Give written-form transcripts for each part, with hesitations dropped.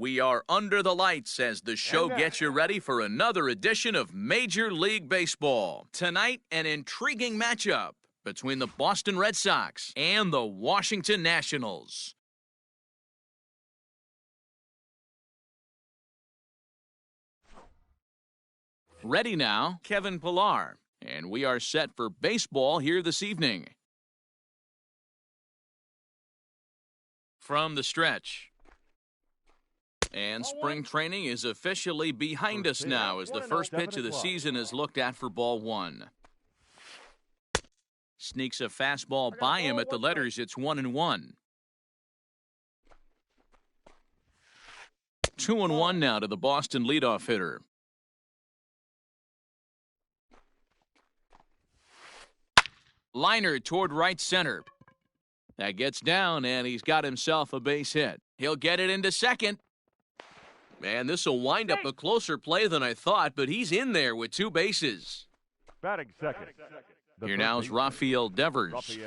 We are under the lights as the show gets you ready for another edition of Major League Baseball. Tonight, an intriguing matchup between the Boston Red Sox and the Washington Nationals. Ready now, Kevin Pillar, and we are set for baseball here this evening. From the stretch. And spring training is officially behind us now as the first pitch of the season is looked at for ball one. Sneaks a fastball by him at the letters. It's 1-1. 2-1 now to the Boston leadoff hitter. Liner toward right center. That gets down, and he's got himself a base hit. He'll get it into second. And this will wind up a closer play than I thought, but he's in there with two bases. Batting second. Here now is Rafael Devers.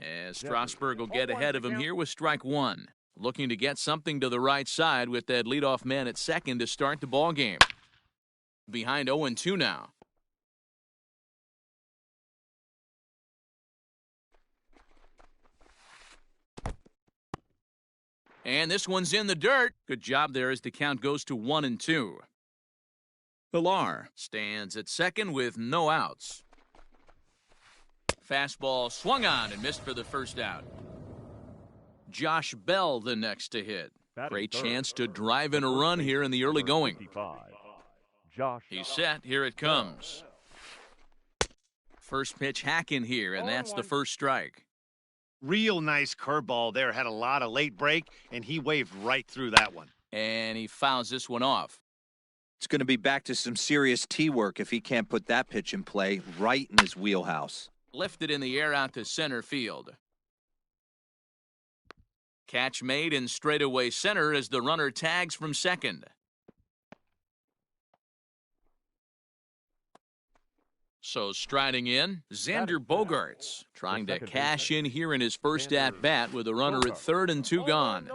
As Strasburg will get ahead of him here with strike one. Looking to get something to the right side with that leadoff man at second to start the ball game. Behind 0-2 now. And this one's in the dirt. Good job there as the count goes to 1-2. Pillar stands at second with no outs. Fastball swung on and missed for the first out. Josh Bell the next to hit. Great chance to drive in a run here in the early going. He's set. Here it comes. First pitch hack in here, and that's the first strike. Real nice curveball there. Had a lot of late break, and he waved right through that one. And he fouls this one off. It's going to be back to some serious tee work if he can't put that pitch in play right in his wheelhouse. Lifted in the air out to center field. Catch made in straightaway center as the runner tags from second. So striding in, Xander Bogaerts trying to cash in here in his first at-bat with a runner at third and two gone.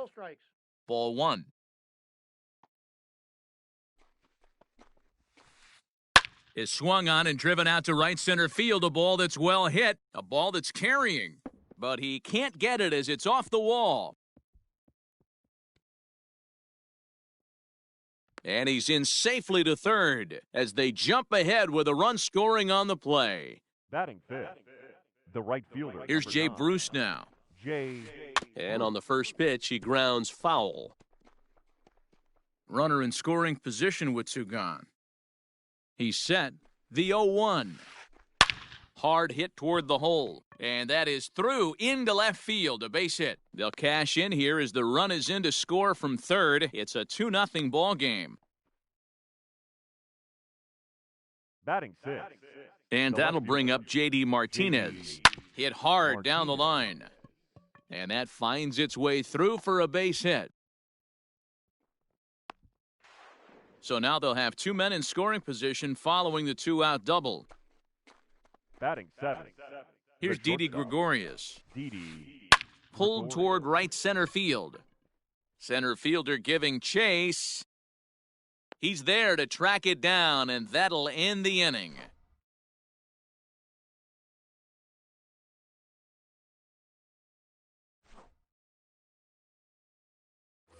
Ball one. Is swung on and driven out to right center field. A ball that's well hit. A ball that's carrying. But he can't get it as it's off the wall. And he's in safely to third as they jump ahead with a run scoring on the play. Batting fifth, the right fielder. Here's Jay Bruce now. And on the first pitch, he grounds foul. Runner in scoring position with two gone. He's set. The 0-1. Hard hit toward the hole. And that is through into left field, a base hit. They'll cash in here as the run is in to score from third. It's a 2-0 ball game. Batting sixth. And that'll bring up J.D. Martinez. Hit hard down the line. And that finds its way through for a base hit. So now they'll have two men in scoring position following the two-out double. Batting seventh. Here's Didi Gregorius. Pulled toward right center field. Center fielder giving chase. He's there to track it down, and that'll end the inning.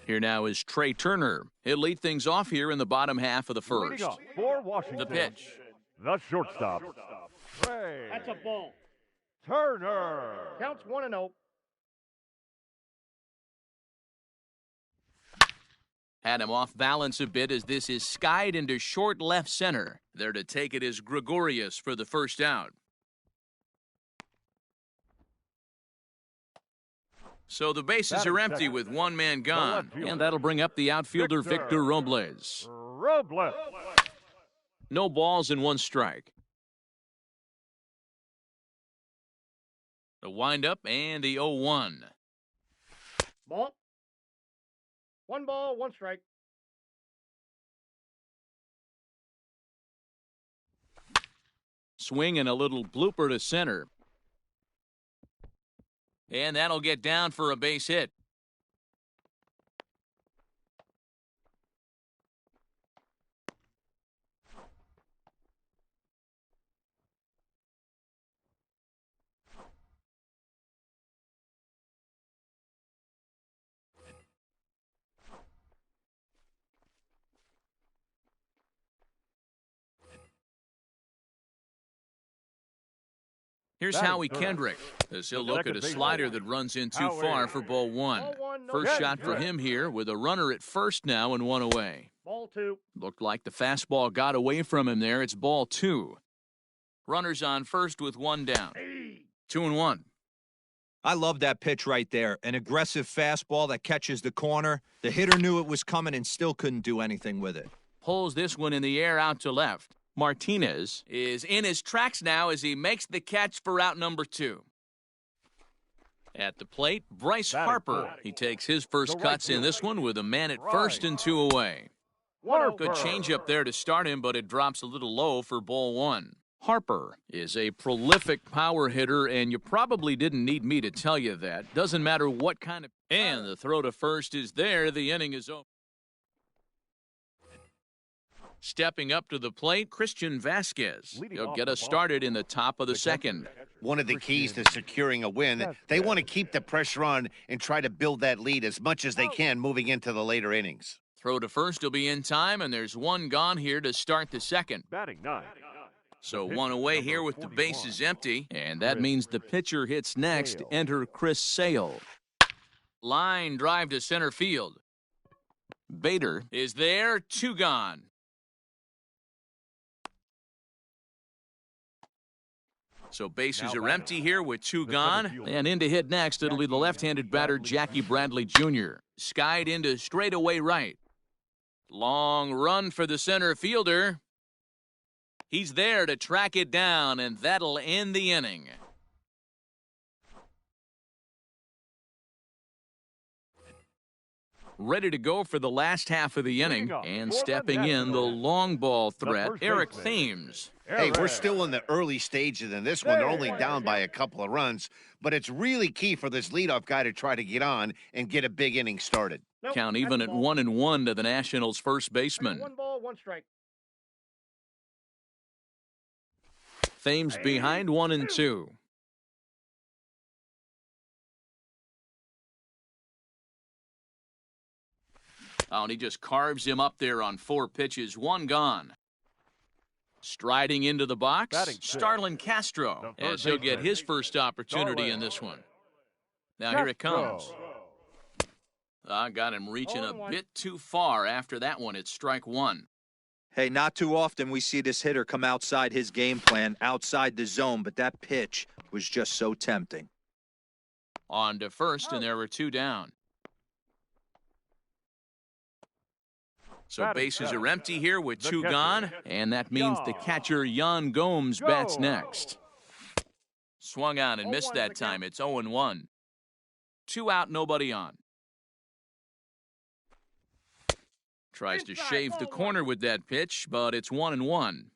Here now is Trey Turner. He'll lead things off here in the bottom half of the first. For Washington, the pitch. The shortstop. Trey. That's a ball. Turner. Counts 1-0. Had him off balance a bit as this is skied into short left center. There to take it is Gregorius for the first out. So the bases are empty with one man gone. And that'll bring up the outfielder Victor Robles. No balls and one strike. The windup and the 0-1. Ball. One ball, one strike. Swing and a little blooper to center. And that'll get down for a base hit. Here's Batting Howie third. Kendrick, as he'll look at a Second base. slider that runs in too Howie. far for ball one. Ball one, no First hit. shot for him here with a runner at first now and one away. Ball two. Looked like the fastball got away from him there. It's ball two. Runners on first with one down. 2-1. I love that pitch right there. An aggressive fastball that catches the corner. The hitter knew it was coming and still couldn't do anything with it. Pulls this one in the air out to left. Martinez is in his tracks now as he makes the catch for out number two. At the plate, Bryce Batting Harper. fourth. He takes his first The right cuts in field. this one with a man at Right. first and two away. Good Harper. changeup there to start him, but it drops a little low for ball one. Harper is a prolific power hitter, and you probably didn't need me to tell you that. Doesn't matter what kind of... And the throw to first is there. The inning is over. Stepping up to the plate, Christian Vasquez. Leading He'll off get the us ball. started in the top of the second. One of the keys to securing a win, they want to keep the pressure on and try to build that lead as much as they can moving into the later innings. Throw to first will be in time, and there's one gone here to start the second. Batting ninth. So The one pitcher, away number here with the 41. bases empty, and that Chris means the pitcher hits next. Sale. Enter Chris Sale. Line drive to center field. Bader is there, two gone. So bases Now are batting. empty here with two The gone. center fielder. And in to hit next, it'll be the Jackie left-handed batter, Bradley Jackie Bradley Jr. Skied into straightaway right. Long run for the center fielder. He's there to track it down, and that'll end the inning. Ready to go for the last half of the inning, Leading up and for the stepping in the Nationals, long ball threat, first Eric baseman. Thames. Hey, we're Eric. still in the early stages in this one. They're only down by a couple of runs, but it's really key for this leadoff guy to try to get on and get a big inning started. Nope, Count that's even a at ball. 1-1 to the Nationals' first baseman. 1 ball, 1 strike. Thames behind 1-2. Oh, and he just carves him up there on 4 pitches, one gone. Striding into the box, Batting sixth. Starlin Castro, The third as he'll get baseman. his first opportunity Starlin. in this one. Now here it comes. Castro. I got him reaching a 0-1. bit too far after that one. It's strike one. Hey, not too often we see this hitter come outside his game plan, outside the zone, but that pitch was just so tempting. On to first, and there were 2 down. So Batting bases seventh. are empty here with The 2 catcher. gone, and that means the catcher, Jan Gomes, bats Go. next. Swung out and missed 0-1 that the count. time. It's 0-1. 2 out, nobody on. Tries to Inside, shave the ball corner with that pitch, but it's 1-1.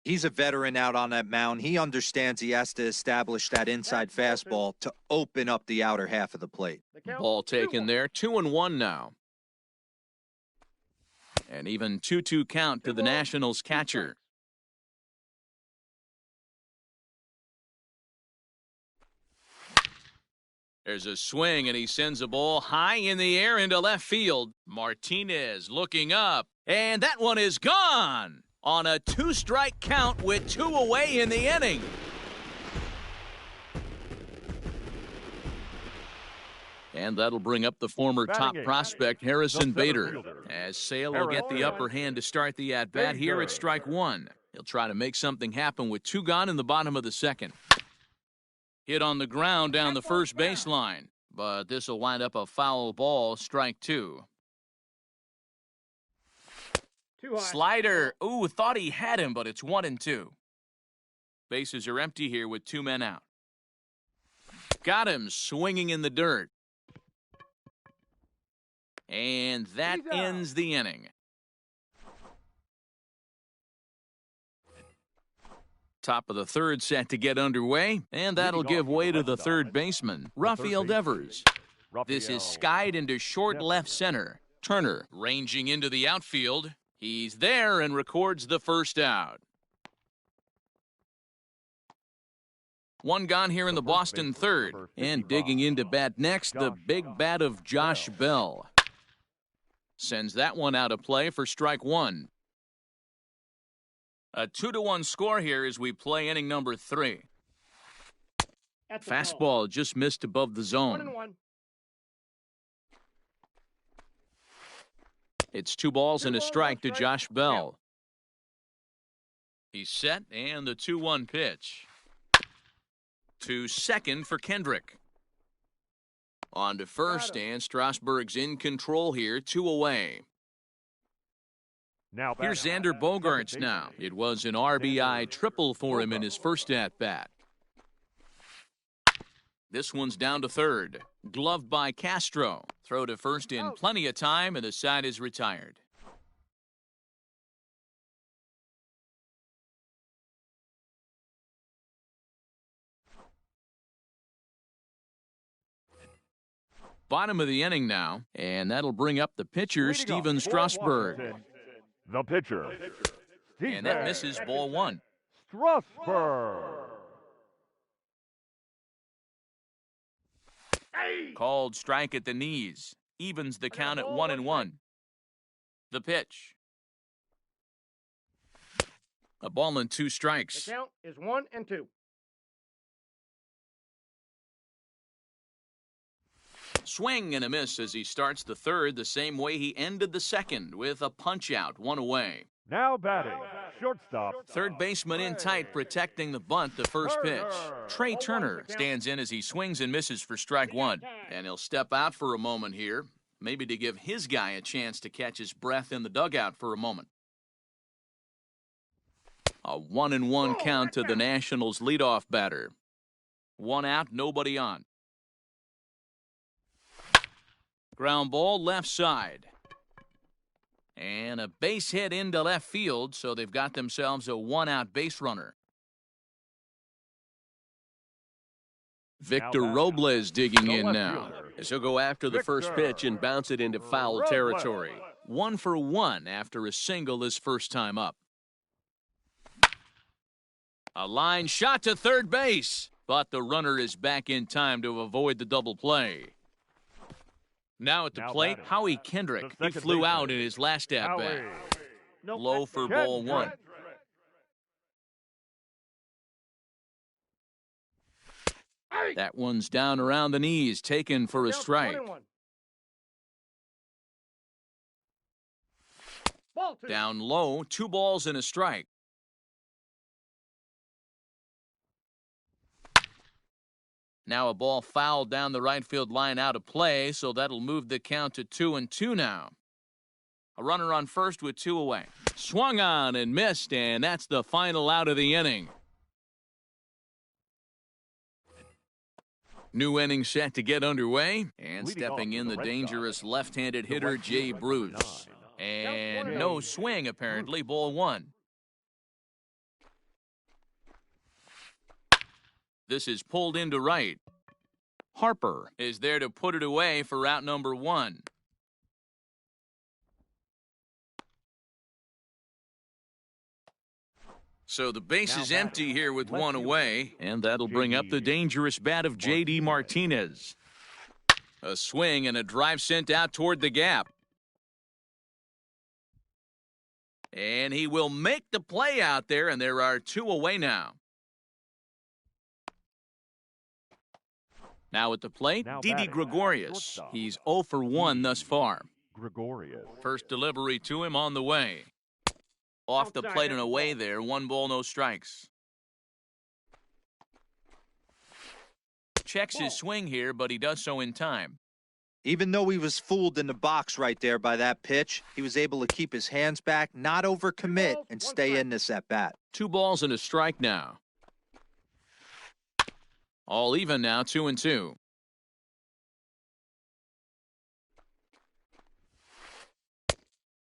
He's a veteran out on that mound. He understands he has to establish that inside That's fastball to open up the outer half of the plate. The count, Ball taken 2-1. there, 2-1 now. And even 2-2 count to the Nationals catcher. There's a swing, and he sends a ball high in the air into left field. Martinez looking up, and that one is gone on a 2-strike count with 2 away in the inning. And that'll bring up the former top Batting eighth. prospect, Harrison The center Bader. fielder. As Sale will get the upper hand to start the at-bat here at strike one. He'll try to make something happen with 2 gone in the bottom of the second. Hit on the ground down the first baseline, but this will wind up a foul ball, strike 2. Too high. Slider, ooh, thought he had him, but it's 1-2. Bases are empty here with 2 men out. Got him swinging in the dirt. And that He's out. ends the inning. Top of the third set to get underway, and that'll Leading give off way the to the left third side, baseman, the Rafael third baseman, Devers. This is Rafael. skied into short Yep. left center. Turner ranging into the outfield. He's there and records the first out. 1 gone here in the The first Boston baseman, third. number And 55, digging in to bat next, the Josh big bat of Josh Bell. Sends that one out of play for strike 1. A 2-1 score here as we play inning number 3. At the call. Fastball just missed above the zone. 1-1. It's 2 balls and a 2 balls, strike to no strike. Josh Bell. He's set, and the 2-1 pitch. To second for Kendrick. On to first, and Strasburg's in control here, 2 away. Now Here's batting. Xander Bogaerts Second now. baseman. It was an RBI triple for him in his first at-bat. This one's down to third. Gloved by Castro. Throw to first in plenty of time, and the side is retired. Bottom of the inning now, and that'll bring up the pitcher, Leading Steven off for Strasburg. Washington, the pitcher. And that misses ball 1. Strasburg. Called strike at the knees. Evens the count at 1-1. The pitch. A ball and 2 The strikes. count is 1-2. Swing and a miss as he starts the third the same way he ended the second with a punch-out, 1 away. Now batting. Shortstop. Third baseman in tight, protecting the bunt the first pitch. Trey Turner stands in as he swings and misses for strike 1. And he'll step out for a moment here, maybe to give his guy a chance to catch his breath in the dugout for a moment. A 1-1 count to the Nationals' leadoff batter. 1 out, nobody on. Ground ball left side. And a base hit into left field, so they've got themselves a 1-out base runner. Victor Now Robles digging the in left now. fielder. As he'll go after the first Victor pitch and bounce it into foul Robles. territory. 1 for 1 after a single his first time up. A line shot to third base, but the runner is back in time to avoid the double play. Now at the Now plate, batting. Howie Kendrick. The He second flew baseman. out in his last at-bat. Howie. No Low fastball. for ball 1. That one's down around the knees, taken for a Count strike. 1-1. Ball 2. Down low, 2 balls and a strike. Now a ball fouled down the right field line out of play, so that'll move the count to 2-2 now. A runner on first with 2 away. Swung on and missed, and that's the final out of the inning. New inning set to get underway, and Leading stepping off in for the the Red dangerous Sox, left-handed the hitter left Jay fielder, Bruce. 9. And no swing, apparently, ball 1. This is pulled into right. Harper is there to put it away for out number 1. So the base Now is batting, empty here with left 1 fielder, away, and that'll bring up the dangerous bat of J.D. Martinez. A swing and a drive sent out toward the gap. And he will make the play out there, and there are 2 away now. Now at the plate, Now Didi batting, Gregorius. shortstop. He's 0 for 1 thus far. Gregorius. First delivery to him on the way. Off the Outside, plate and that's a away ball. there. 1 ball, no strikes. Checks his swing here, but he does so in time. Even though he was fooled in the box right there by that pitch, he was able to keep his hands back, not overcommit, balls, and 1 stay strike. in this at-bat. 2 balls and a strike now. All even now, 2-2.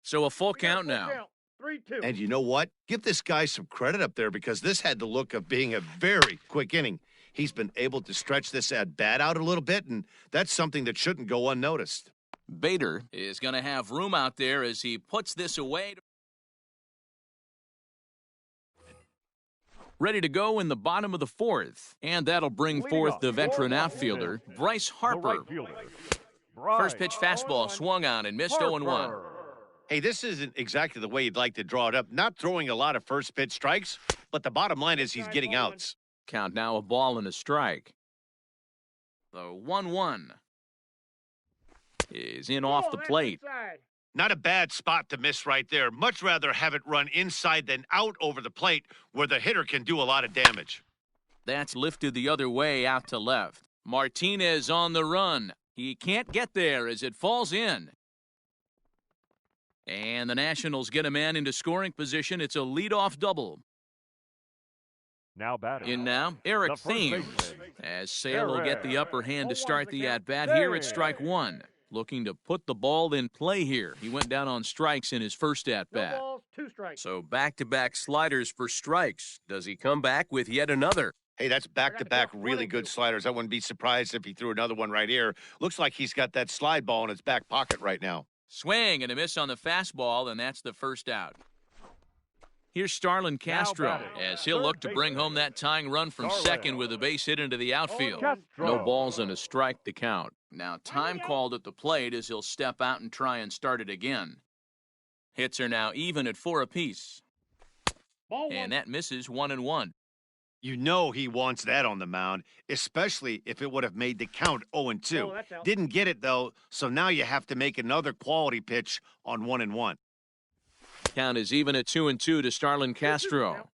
So a full We got a count full now. count. 3-2. And you know what? Give this guy some credit up there because this had the look of being a very quick inning. He's been able to stretch this at bat out a little bit, and that's something that shouldn't go unnoticed. Bader is going to have room out there as he puts this away. Ready to go in the bottom of the 4th. And that'll bring Leading forth off the for veteran Washington, outfielder, Bryce The Harper. right fielder. First pitch Bryce fastball swung on and missed 0-1. Harper. Hey, this isn't exactly the way you'd like to draw it up. Not throwing a lot of first pitch strikes, but the bottom line is he's getting outs. Count now a ball and a strike. The 1-1 is in off the that's plate. inside. Not a bad spot to miss right there. Much rather have it run inside than out over the plate where the hitter can do a lot of damage. That's lifted the other way out to left. Martinez on the run. He can't get there as it falls in. And the Nationals get a man into scoring position. It's a leadoff double. Now batting. In now, Eric The first Thames. baseman, As Sale will get the upper hand to start the at-bat There. here at strike one. Looking to put the ball in play here. He went down on strikes in his first No at-bat. balls, 2 strikes. So back-to-back sliders for strikes. Does he come back with yet another? Hey, that's back-to-back I got really 1 and good 2. sliders. I wouldn't be surprised if he threw another one right here. Looks like he's got that slide ball in his back pocket right now. Swing and a miss on the fastball, and that's the first out. Here's Starlin Castro batting, as he'll look to bring home that tying run from Starlin. second with a base hit into the outfield. Castro. No balls and a strike to count. Now time called at the plate as he'll step out and try and start it again. Hits are now even at 4 apiece. Ball 1. And that misses 1-1. You know he wants that on the mound, especially if it would have made the count 0-2. Oh, that's out. Didn't get it, though, so now you have to make another quality pitch on 1-1. Count is even at 2-2 to Starlin Castro.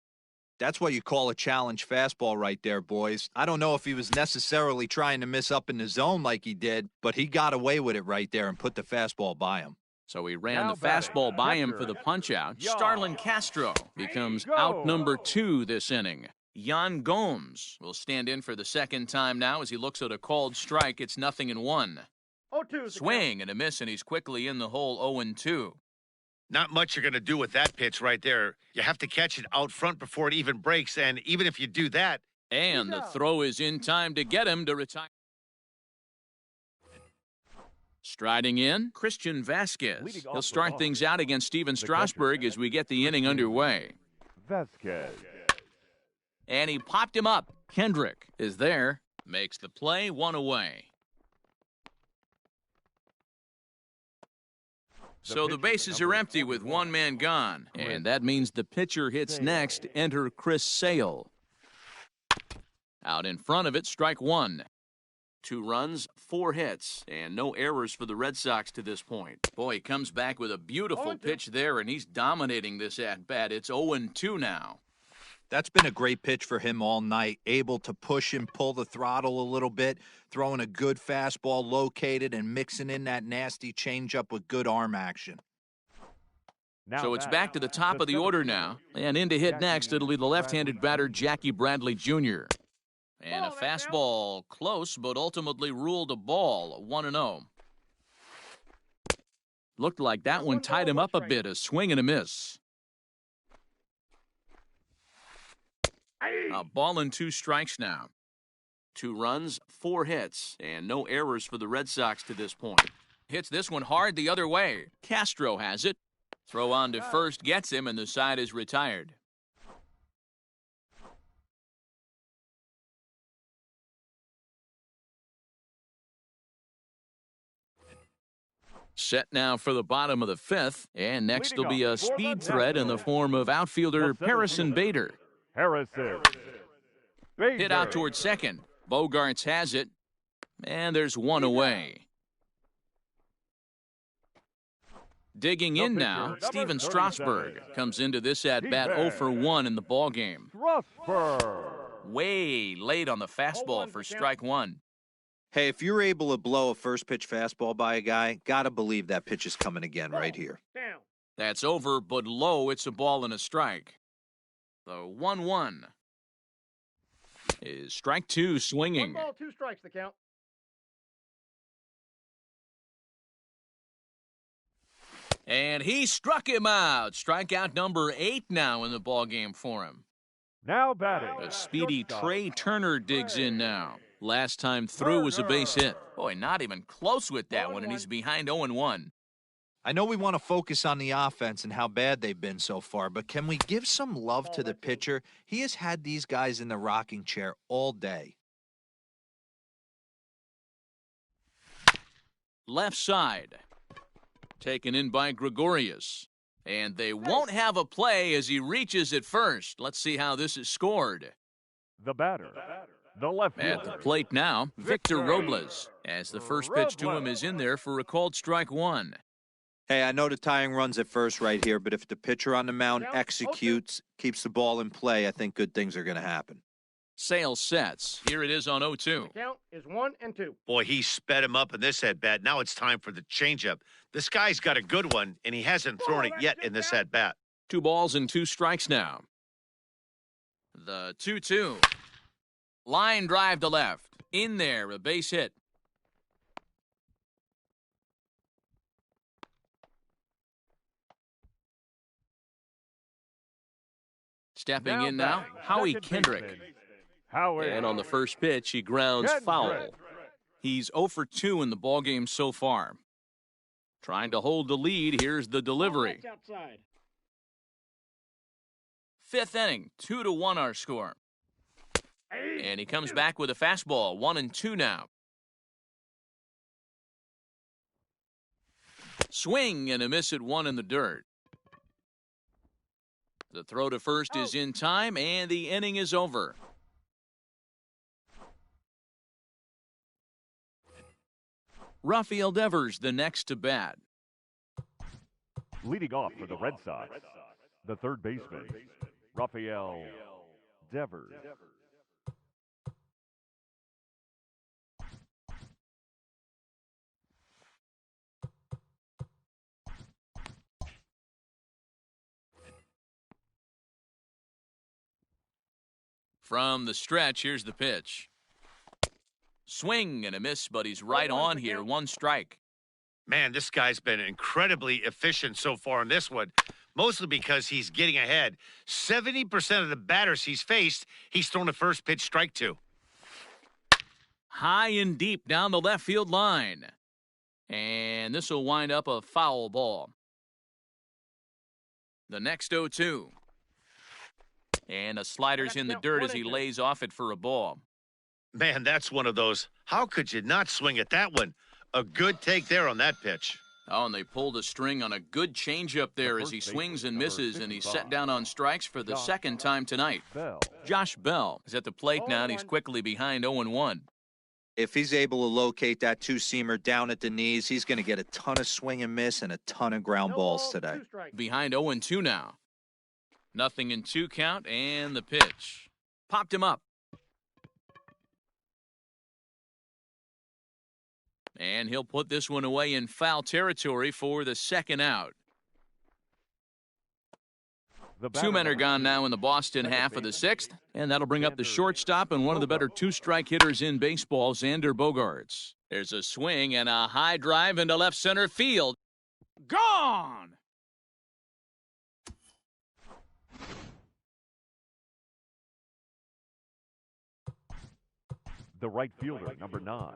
That's what you call a challenge fastball right there, boys. I don't know if he was necessarily trying to miss up in the zone like he did, but he got away with it right there and put the fastball by him. So he ran Now the batting, fastball by him catcher, for the punch-out. Jan. Starlin Castro becomes Go. out number 2 this inning. Jan Gomes will stand in for the second time now as he looks at a called strike. It's 0-1. 0-2 is the Swing and a miss, and he's quickly in the hole 0-2. Not much you're going to do with that pitch right there. You have to catch it out front before it even breaks, and even if you do that, And the throw is in time to get him to retire. Striding in, Christian Vasquez. Leading off He'll the start box, things out against Steven catcher, Strasburg as we get the inning underway. Vasquez. And he popped him up. Kendrick is there, makes the play, 1 away. So the pitcher, bases number are empty with 1 man gone. And that means the pitcher hits next. Enter Chris Sale. Out in front of it, strike 1. 2 runs, 4 hits, and no errors for the Red Sox to this point. Boy, he comes back with a beautiful 0-2. pitch there, and he's dominating this at-bat. It's 0-2 now. That's been a great pitch for him all night, able to push and pull the throttle a little bit, throwing a good fastball located and mixing in that nasty changeup with good arm action. Now So it's batting, back to the top of the order now. And in to hit next, it'll be the left-handed batter, Jackie Bradley Jr. And a Ball, that's out. fastball close, but ultimately ruled a ball, 1-0. Looked like that one tied him up a bit, a swing and a miss. A ball and 2 strikes now. 2 runs, 4 hits, and no errors for the Red Sox to this point. Hits this one hard the other way. Castro has it. Throw on to first gets him, and the side is retired. Set now for the bottom of the 5th, and next will be a speed threat in the form of outfielder Harrison Bader. Harrison. Hit out towards second. Bogarts has it, and there's 1 away. Digging in now, Steven Strasburg comes into this at-bat 0 for 1 in the ballgame. Strasburg. Way late on the fastball for strike 1. Hey, if you're able to blow a first pitch fastball by a guy, gotta believe that pitch is coming again right here. Down. That's over, but low. It's a ball and a strike. The 1-1 is strike 2 1 swinging. ball, 2 strikes the count. And he struck him out. Strikeout number 8 now in the ballgame for him. Now batting. A speedy Trey Turner digs in now. Last time through was a base hit. Boy, not even close with that one, and he's behind 0-1. I know we want to focus on the offense and how bad they've been so far, but can we give some love to the pitcher? He has had these guys in the rocking chair all day. Left side. Taken in by Gregorius. And they won't have a play as he reaches at first. Let's see how this is scored. The batter. The left At the fielder. plate now, Victor Victor Robles, as the first pitch to him is in there for a called strike one. Hey, I know the tying runs at first right here, but if the pitcher on the mound Count, executes, keeps the ball in play, I think good things are going to happen. Sale sets. Here it is on 0-2. The count is 1-2. Boy, he sped him up in this at-bat. Now it's time for the changeup. This guy's got a good one, and he hasn't thrown it yet in this at-bat. 2 balls and 2 strikes now. The 2-2. Line drive to left. In there, a base hit. Stepping in now, batting, Howie second Kendrick. baseman, Howie. And on the first pitch, he grounds Kendrick. foul. He's 0 for 2 in the ballgame so far. Trying to hold the lead, here's the delivery. That's outside. 5th inning, 2-1 our score. And he comes back with a fastball, 1-2 now. Swing and a miss at 1 in the dirt. The throw to first is in time, and the inning is over. Rafael Devers, the next to bat. Leading off for the Red Sox, the third baseman, Rafael Devers. From the stretch, here's the pitch. Swing and a miss, but he's right on here. 1 strike. Man, this guy's been incredibly efficient so far in this one, mostly because he's getting ahead. 70% of the batters he's faced, he's thrown a first pitch strike to. High and deep down the left field line. And this will wind up a foul ball. The next 0-2. And a slider's in the dirt as he lays off it for a ball. Man, that's one of those. How could you not swing at that one? A good take there on that pitch. Oh, and they pulled a string on a good changeup there as he swings and misses, and he's set down on strikes for the second time tonight. Bell. Josh Bell is at the plate now, and he's quickly behind 0-1. If he's able to locate that two-seamer down at the knees, he's going to get a ton of swing and miss and a ton of ground No balls balls, today. 2 strikes. Behind 0-2 now. Nothing in 2 count, and the pitch. Popped him up. And he'll put this one away in foul territory for the second out. The 2 men are batter, gone now in the Boston second half of the baseman, 6th, and that'll bring up the Xander shortstop and one of the better 2-strike hitters in baseball, Xander Bogaerts. There's a swing and a high drive into left center field. Gone! the right fielder, number 9,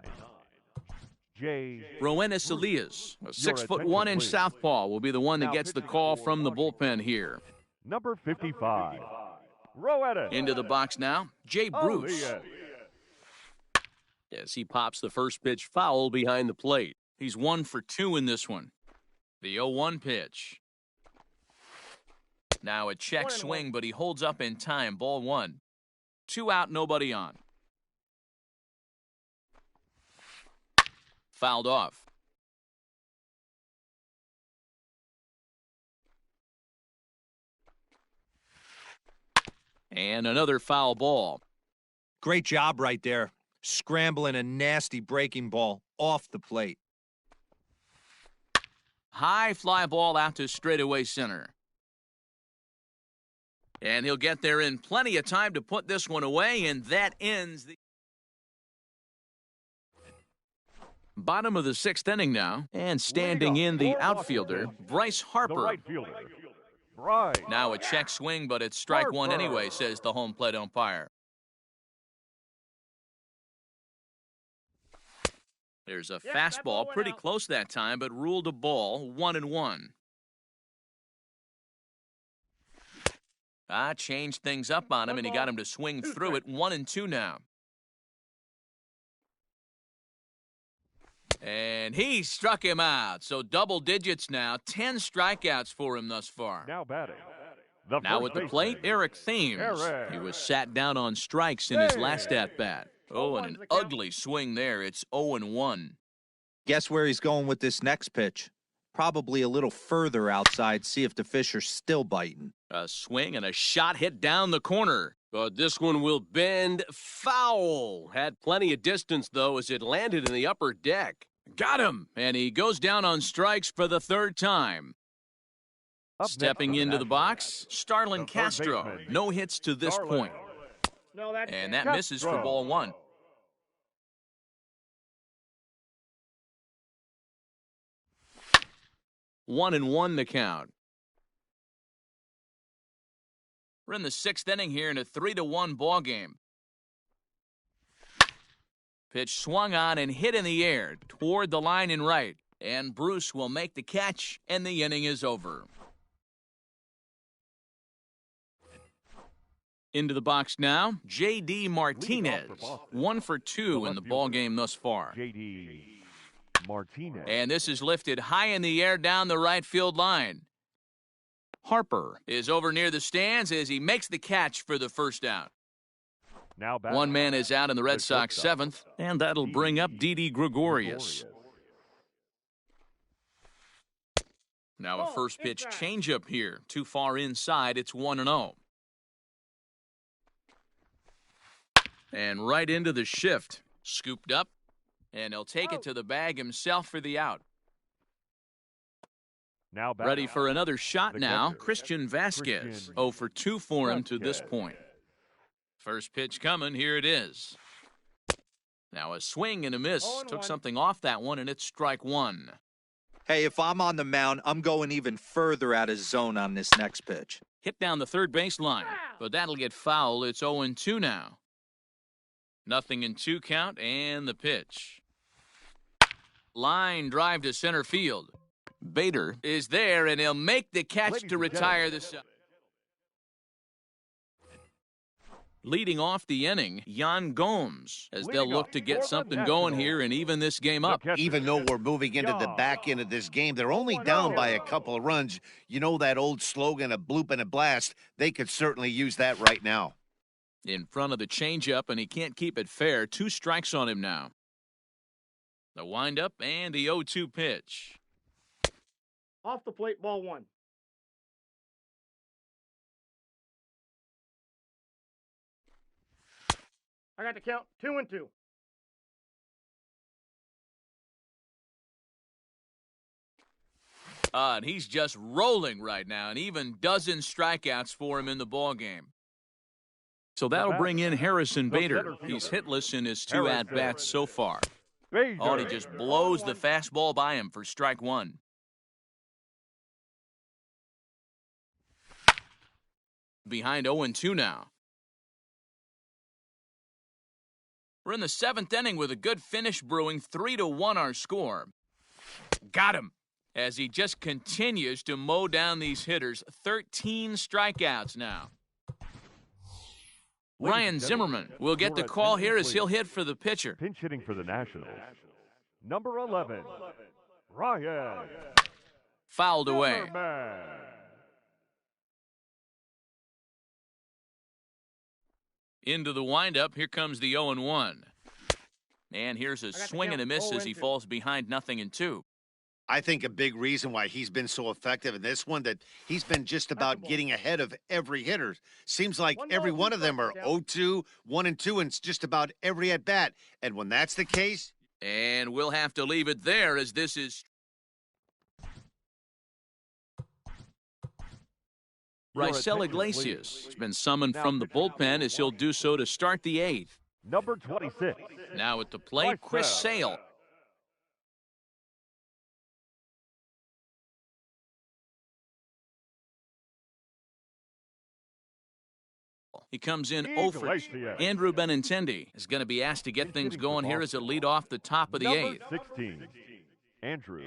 Jay. Roenis Elias, a 6'1" attention, inch please. southpaw, will be the one that Now gets the pitching call for from the Washington. bullpen here. Number 55, Roenis. Into the box now, Jay Bruce. Elias. As he pops the first pitch Foul behind the plate. He's 1 for 2 in this one. The 0-1 pitch. Now a check 1-1. swing, but he holds up in time. Ball 1. 2 out, nobody on. Fouled off. And another foul ball. Great job right there. Scrambling a nasty breaking ball off the plate. High fly ball out to straightaway center. And he'll get there in plenty of time to put this one away, and that ends the bottom of the 6th inning now. And standing in the outfielder, Bryce The Harper. right fielder, Bryce. Now a check swing, but it's strike 1 Harper. anyway, says the home plate umpire. There's a Yep, that fastball, ball went pretty out. close that time, but ruled a ball, 1-1. Changed things up on him, and he got him to swing Two through it. 1-2 now. And he struck him out. So double digits now. 10 strikeouts for him thus far. Now batting, The Now first at the plate, baseman, Eric Thames. Eric. He was sat down on strikes in his last at-bat. Oh, and an 0-1's the count. ugly swing there. It's 0-1. Guess where he's going with this next pitch? Probably a little further outside, see if the fish are still biting. A swing and a shot hit down the corner. But this one will bend foul. Had plenty of distance, though, as it landed in the upper deck. Got him! And he goes down on strikes for the third time. Up Stepping next, into the Nationals, box, Starlin the third Castro. baseman, No hits to this Starlin. point. No, that's And that misses for ball one. One and one the count. We're in the sixth inning here in a 3-1 ball game. Pitch swung on and hit in the air toward the line and right. And Bruce will make the catch, and the inning is over. Into the box now, J.D. Martinez. 1 for 2 in the ball game thus far. J.D. Martinez. And this is lifted high in the air down the right field line. Harper is over near the stands as he makes the catch for the first out. Now back. One man is out in the Red The Sox shortstop, seventh, and that'll bring up Didi Gregorius. Now a first pitch changeup here. Too far inside, it's 1-0. And right into the shift. Scooped up, and he'll take it to the bag himself for the out. Now back. Ready for another shot The now, catcher, Christian Vasquez. Christian 0 for 2 for him to this Vasquez. point. First pitch coming, here it is. Now a swing and a miss. 0-1. Took something off that one, and it's strike one. Hey, if I'm on the mound, I'm going even further out of zone on this next pitch. Hit down the third base line, but that'll get foul. It's 0-2 now. Nothing in 2 count, and the pitch. Line drive to center field. Bader is there, and he'll make the catch Ladies to and retire gentlemen. the. Leading off the inning, Jan Gomes, as they'll Leading look off to get for the something going Nationals. here and even this game The up. catcher, Even though we're moving into the back end of this game, they're only down by a couple of runs. You know that old slogan, a bloop and a blast? They could certainly use that right now. In front of the changeup, and he can't keep it fair. 2 strikes on him now. The windup and the 0-2 pitch. Off the plate, ball one. I got the count. 2-2. And he's just rolling right now, and even dozen strikeouts for him in the ball game. So that'll bring in Harrison Bader. He's hitless in his 2 at-bats so far. Bader. Oh, and he just blows the fastball by him for strike one. Behind 0-2 now. We're in the 7th inning with a good finish brewing. 3-1 our score. Got him. As he just continues to mow down these hitters. 13 strikeouts now. Ryan Zimmerman will get the call here as he'll hit for the pitcher. Pinch hitting for the Nationals. Number 11, Ryan Fouled away. Zimmerman. Into the windup. Here comes the 0-1. And here's a got the swing and a count. miss as he 0-2. falls behind 0-2. I think a big reason why he's been so effective in this one that he's been just about getting ahead of every hitter. Seems like One every ball, one two of them are strikes, 0-2, 1-2, and it's just about every at bat. And when that's the case, And we'll have to leave it there as this is. Your Raisel attention, Iglesias please. has been summoned Now from the pitching bullpen as he'll do so to start the 8th. Number 26, Now at the plate, Chris Sale. He comes in 0 for 2. Iglesias. Andrew Benintendi is going to be asked to get things going here as a lead off the top of the Number 8th. 16, Andrew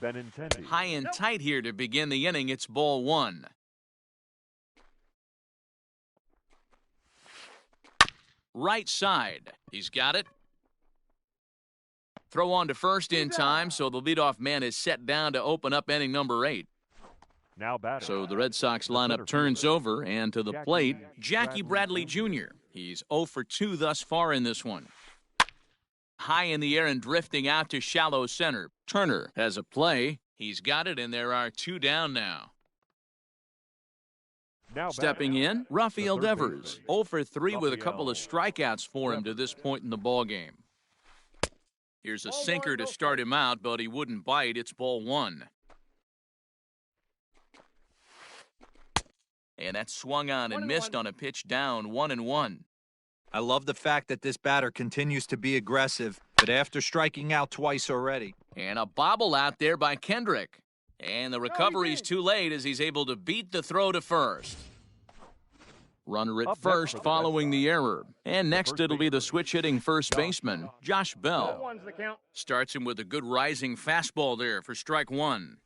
Benintendi. High and tight here to begin the inning. It's ball one. Right side. He's got it. Throw on to first in time, so the leadoff man is set down to open up inning number 8. Now batting. So the Red Sox lineup turns over, and to the plate, Jackie Bradley Jr. He's 0 for 2 thus far in this one. High in the air and drifting out to shallow center. Turner has a play. He's got it, and there are 2 down now. Now Stepping batting. in, Rafael The third Devers, baseman, 0 for 3 with a couple of Rafael strikeouts for him to this point in the ball game. Here's a sinker to start him out, but he wouldn't bite. It's ball 1. And that swung on and missed on a pitch down, 1-1. I love the fact that this batter continues to be aggressive, but after striking out twice already. And a bobble out there by Kendrick. And the recovery's too late as he's able to beat the throw to first. Runner at Up next first for the following Red the Sox. error. And next first it'll be the baseman, switch-hitting first baseman, Josh Bell. 1's the count. Starts him with a good rising fastball there for strike 1.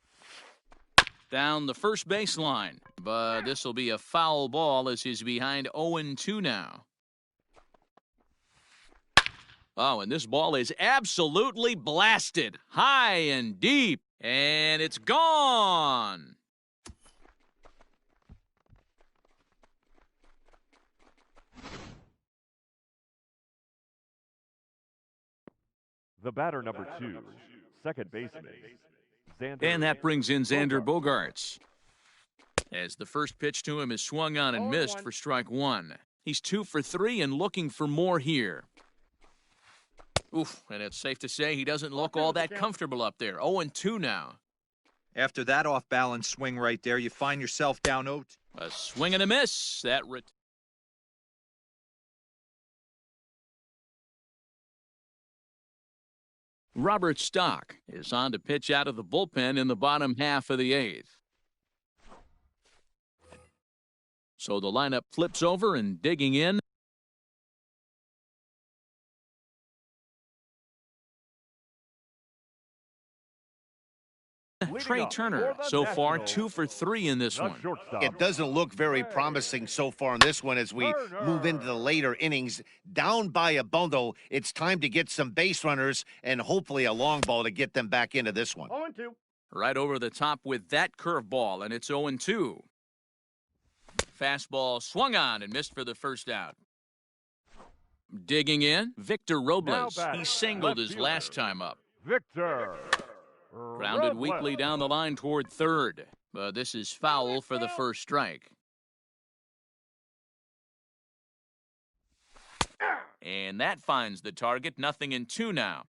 Down the first baseline, but this will be a foul ball as he's behind 0-2 now. Oh, and this ball is absolutely blasted, high and deep, and it's gone. The batter number 2, second baseman, Xander. And that brings in Xander Bogaerts. As the first pitch to him is swung on and missed for strike 1. He's 2 for 3 and looking for more here. Oof, and it's safe to say he doesn't look all that comfortable up there. 0-2 now. After that off-balance swing right there, you find yourself down 0. A swing and a miss. Robert Stock is on to pitch out of the bullpen in the bottom half of the 8th. So the lineup flips over and digging in. Trey Turner, so far 2 for 3 in this The one. shortstop. It doesn't look very promising so far in this one as we move into the later innings. Down by a bundle, it's time to get some base runners and hopefully a long ball to get them back into this one. 0-2. Right over the top with that curveball, and it's 0-2. Fastball swung on and missed for the first out. Digging in, Victor Robles. batting, He singled left his fielder. last time up. Victor. Grounded Robles. weakly down the line toward third. But this is foul for the first strike. And that finds the target, 0-2 now.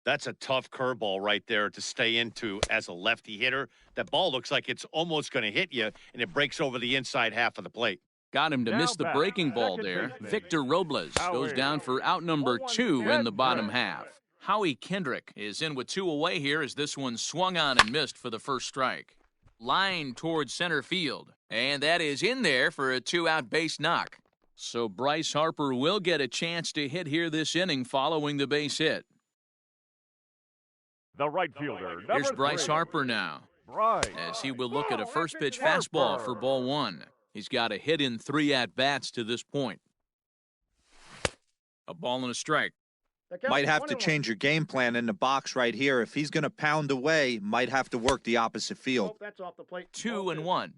That's a tough curveball right there to stay into as a lefty hitter. That ball looks like it's almost going to hit you, and it breaks over the inside half of the plate. Got him to Now miss the batting, breaking ball second there. baseman, Victor Robles goes Howie. down for out number 2 in the bottom Kendrick. half. Howie Kendrick is in with 2 away here as this one swung on and missed for the first strike. Line towards center field, and that is in there for a 2-out base knock. So Bryce Harper will get a chance to hit here this inning following the base hit. The right fielder. Here's number Bryce 3, Harper now, Bryce. as he will look at a first pitch fastball for ball 1. He's got a hit in 3 at-bats to this point. A ball and a strike. The count, Might have 1 to and 1. change your game plan in the box right here. If he's going to pound away, might have to work the opposite field. Nope, that's off the plate. 2-1.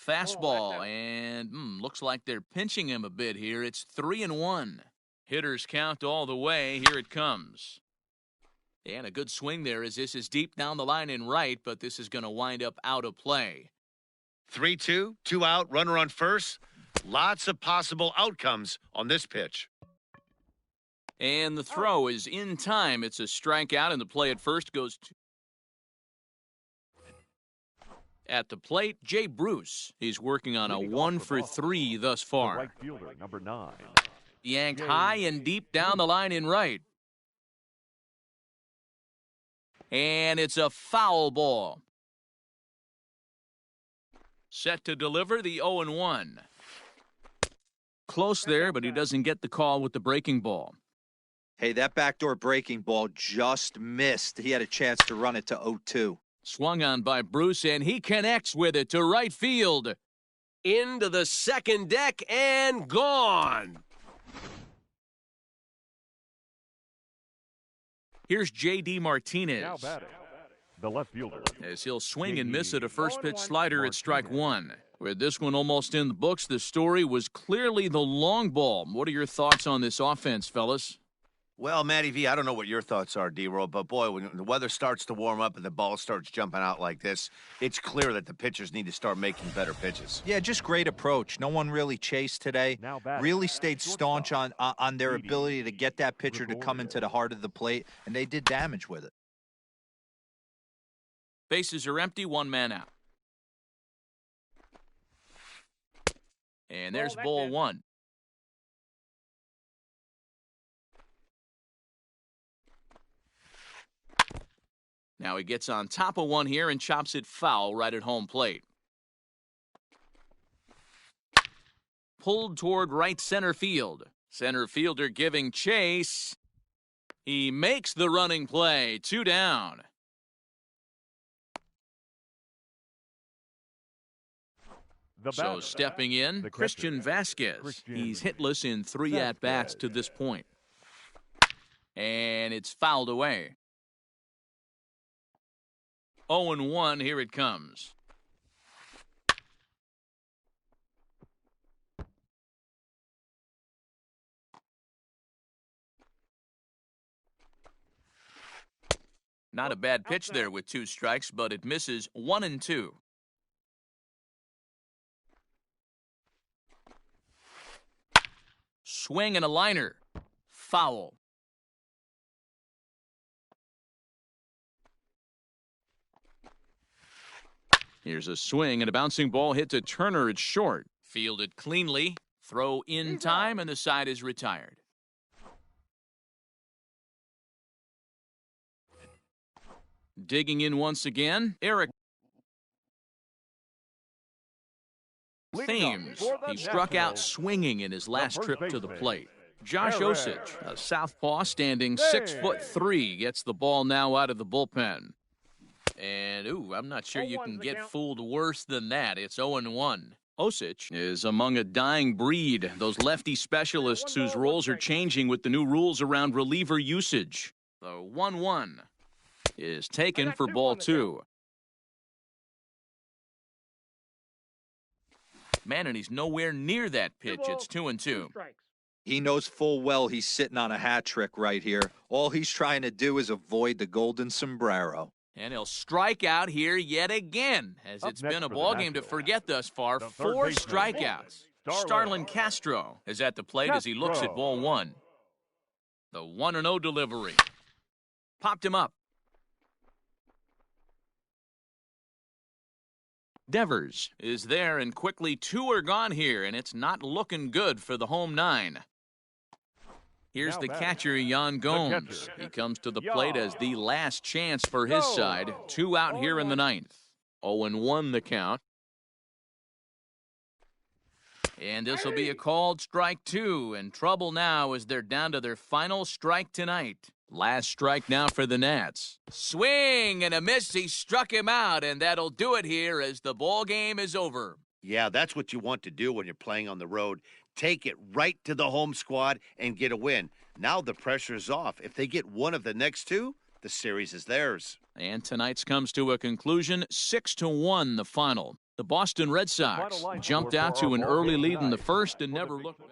Fastball, and looks like they're pinching him a bit here. It's 3-1. Hitters count all the way. Here it comes. And a good swing there as this is deep down the line in right, but this is going to wind up out of play. 3-2, 2 out, runner on first. Lots of possible outcomes on this pitch. And the throw is in time. It's a strikeout, and the play at first goes to... At the plate, Jay Bruce. He's working on a Leading off 1 for for Boston, 3 thus The far. right fielder, number 9. Yanked high and deep down the line in right. And it's a foul ball. Set to deliver the 0-1. Close there, but he doesn't get the call with the breaking ball. Hey, that backdoor breaking ball just missed. He had a chance to run it to 0-2. Swung on by Bruce, and he connects with it to right field. Into the second deck and gone. Here's J.D. Now Martinez. batting, the left fielder. As he'll swing and miss at a Oh, first-pitch slider at strike Martinez. one. With this one almost in the books, the story was clearly the long ball. What are your thoughts on this offense, fellas? Well, Matty V, I don't know what your thoughts are, D-Roll, but boy, when the weather starts to warm up and the ball starts jumping out like this, it's clear that the pitchers need to start making better pitches. Yeah, just great approach. No one really chased today. Now batting, Really stayed staunch on their Edie ability to get that pitcher to come into the heart of the plate, and they did damage with it. Bases are empty, one man out. And there's Ball, ball that's it. one. Now he gets on top of one here and chops it foul right at home plate. Pulled toward right center field. Center fielder giving chase. He makes the running play. 2 down. The So batter, stepping in, the Christian catcher, Vasquez. Christian He's hitless in 3 Vasquez. at-bats to this point. And it's fouled away. 0-1, here it comes. Not a bad pitch there with 2 strikes, but it misses 1 and 2. Swing and a liner. Foul. Here's a swing and a bouncing ball hit to Turner at short. Fielded cleanly. Throw in time, and the side is retired. Digging in once again, Eric Leading up Thames. for the He struck out Nationals, swinging in his last first trip to the baseman, plate. Josh Eric Osich, a southpaw standing Thames. 6'3", gets the ball now out of the bullpen. And, I'm not sure you 0-1's can the get count. fooled worse than that. It's 0-1. Osich is among a dying breed, those lefty specialists One whose ball, roles one are strike. changing with the new rules around reliever usage. The 1-1 is taken got for 2 ball on the 2. Man, and he's nowhere near that pitch. It's 2 and 2. Strikes. He knows full well he's sitting on a hat trick right here. All he's trying to do is avoid the golden sombrero. And he'll strike out here yet again, as Up it's next been a for the ball game to Nationals, forget thus far. the third 4 baseman, strikeouts. Starlin Castro. Castro is at the plate as he looks at ball 1. The 1-0 delivery. Popped him up. Devers is there, and quickly 2 are gone here, and it's not looking good for the home 9. Here's Now the batting, catcher, Jan Gomes. catcher, He comes to the plate as the Jan last chance for his Gomes. side. 2 out here in the 9th. 0-1 the count. And this will be a called strike 2, and trouble now as they're down to their final strike tonight. Last strike now for the Nats. Swing and a miss. He struck him out, and that'll do it here as the ball game is over. Yeah, that's what you want to do when you're playing on the road. Take it right to the home squad and get a win. Now the pressure's off. If they get one of the next 2, the series is theirs. And tonight's comes to a conclusion, 6-1 the final. The Boston Red Sox final line jumped score out for to our an ball early game lead in the tonight first and for the never Big looked Twelve.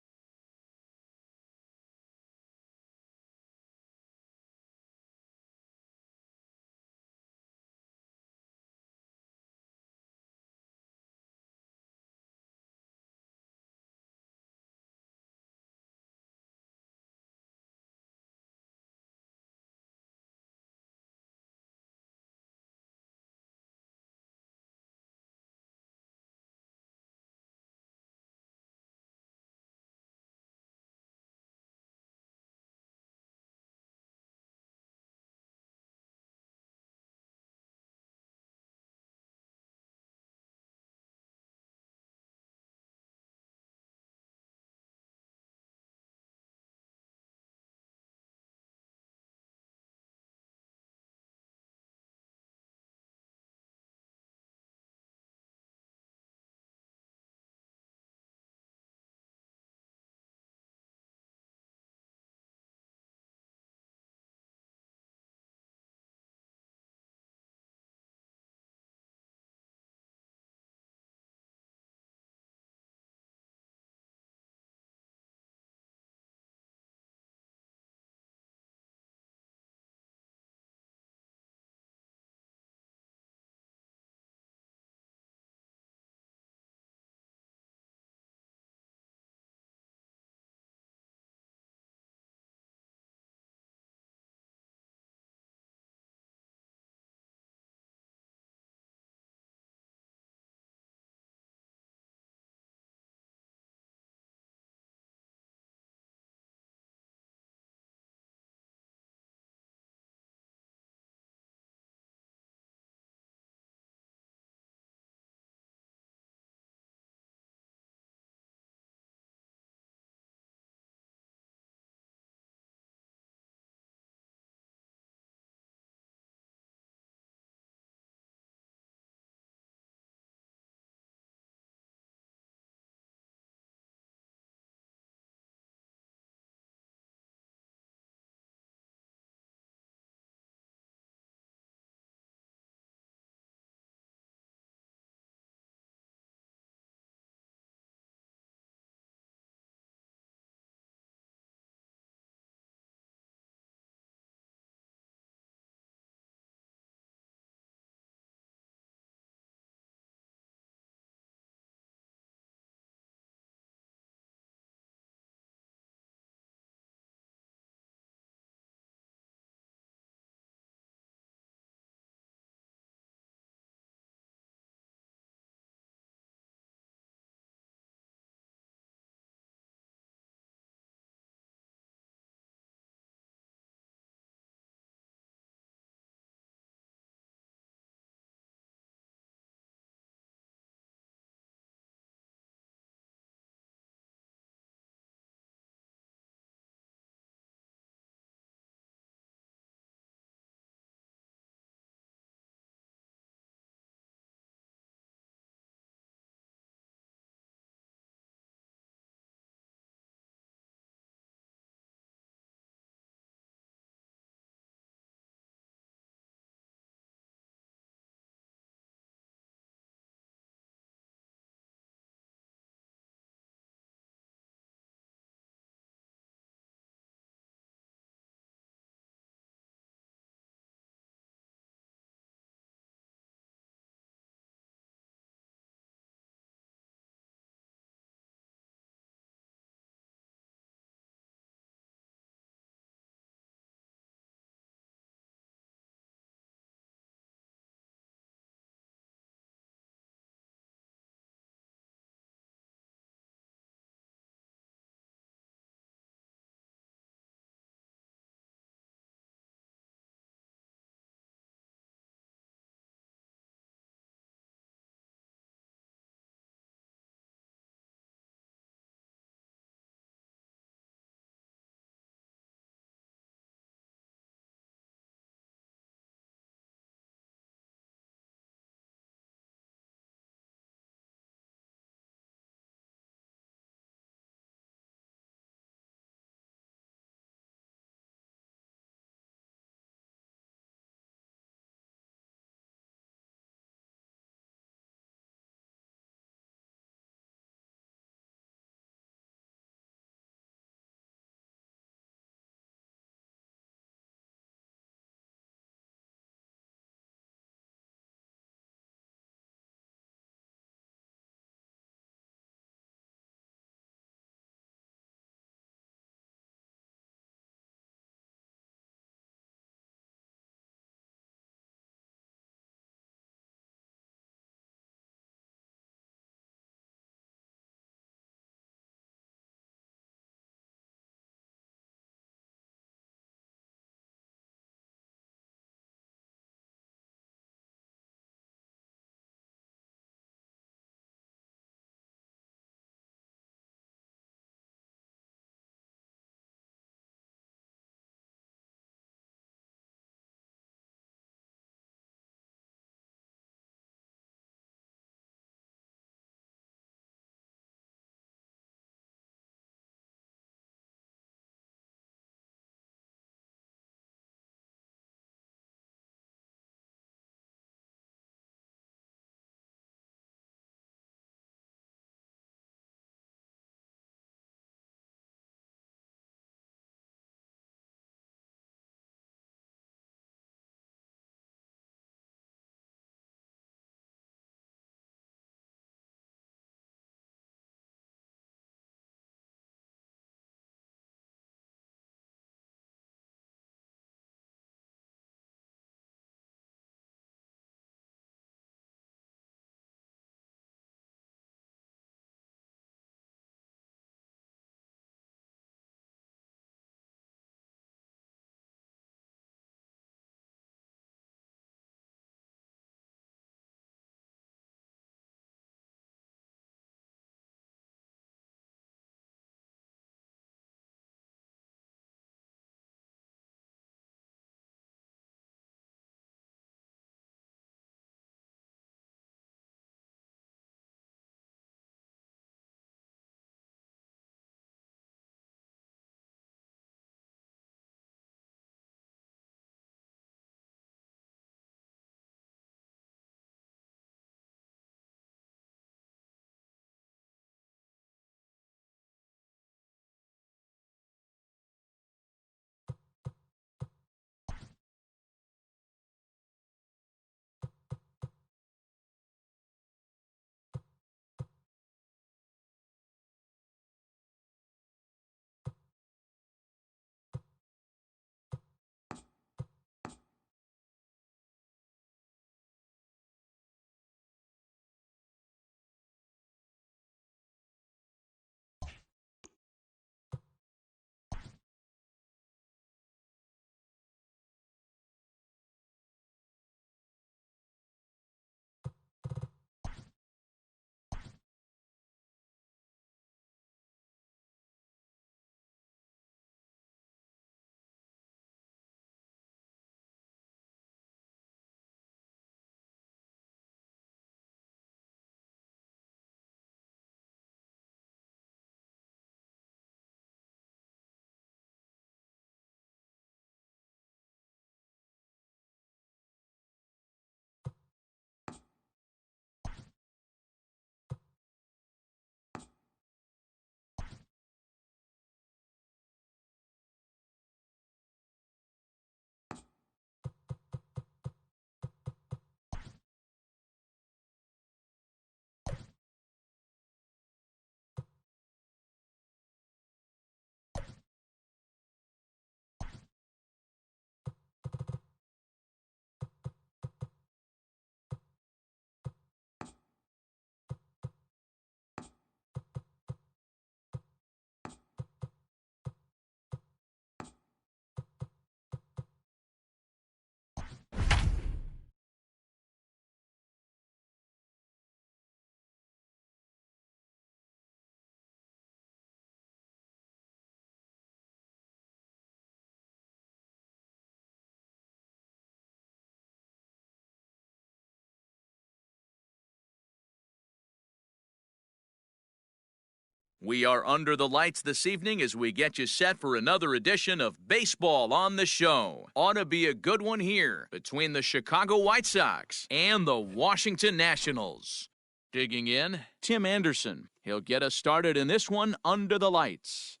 We are under the lights this evening as we get you set for another edition of Baseball on the Show. Ought to be a good one here between the Chicago White Sox and the Washington Nationals. Digging in, Tim Anderson. He'll get us started in this one under the lights.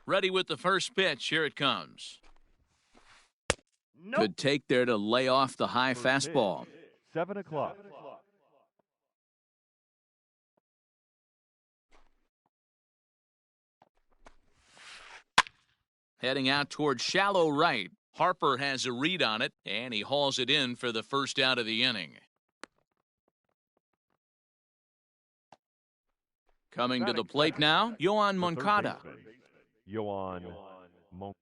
Ready with the first pitch. Here it comes. Nope. Good take there to lay off the high fastball. 7 o'clock. Heading out toward shallow right. Harper has a read on it, and he hauls it in for the first out of the inning. Coming to the plate now, Yoan Moncada. Yoan Moncada.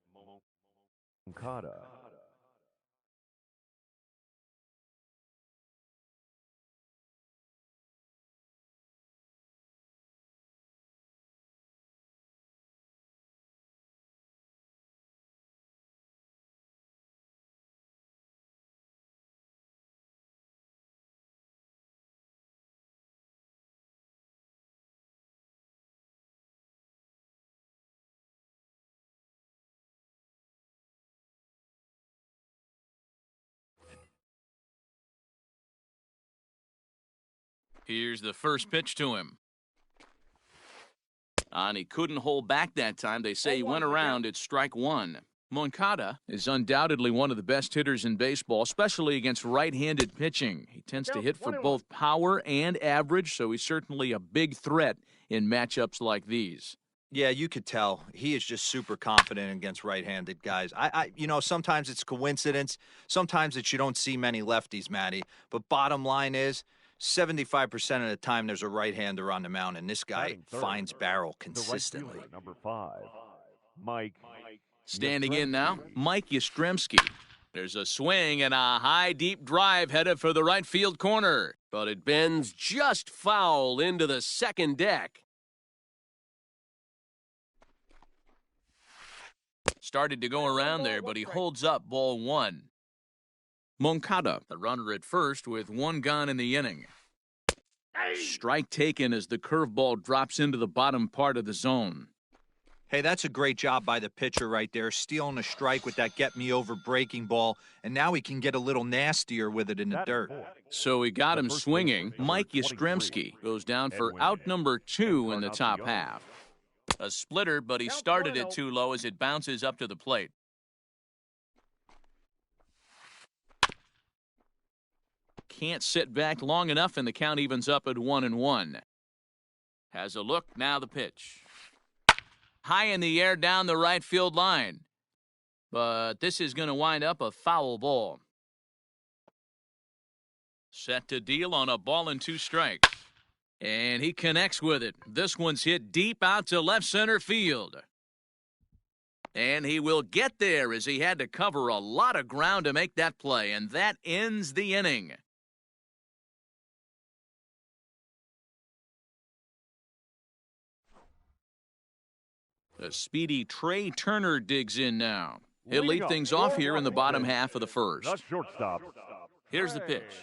Here's the first pitch to him. And he couldn't hold back that time. They say he went around at strike one. Moncada is undoubtedly one of the best hitters in baseball, especially against right-handed pitching. He tends to hit for both power and average, so he's certainly a big threat in matchups like these. Yeah, you could tell. He is just super confident against right-handed guys. Sometimes it's coincidence. Sometimes it's you don't see many lefties, Matty. But bottom line is, 75% of the time there's a right-hander on the mound, and this guy finds barrel consistently. Number 5, Mike. Standing in now, Mike Yastrzemski. There's a swing and a high, deep drive headed for the right field corner. But it bends just foul into the second deck. Started to go around there, but he holds up ball one. Moncada, the runner at first with one gone in the inning. Strike taken as the curveball drops into the bottom part of the zone. Hey, that's a great job by the pitcher right there, stealing a strike with that get-me-over breaking ball, and now he can get a little nastier with it in the dirt. So he got him swinging. Mike Yastrzemski goes down for out number 2 in the top half. A splitter, but he started it too low as it bounces up to the plate. Can't sit back long enough, and the count evens up at 1-1. Has a look, now the pitch. High in the air down the right field line. But this is going to wind up a foul ball. Set to deal on a ball and 2 strikes. And he connects with it. This one's hit deep out to left center field. And he will get there as he had to cover a lot of ground to make that play. And that ends the inning. The speedy Trey Turner digs in now. He'll lead things off here in the bottom half of the first. The shortstop. Here's the pitch.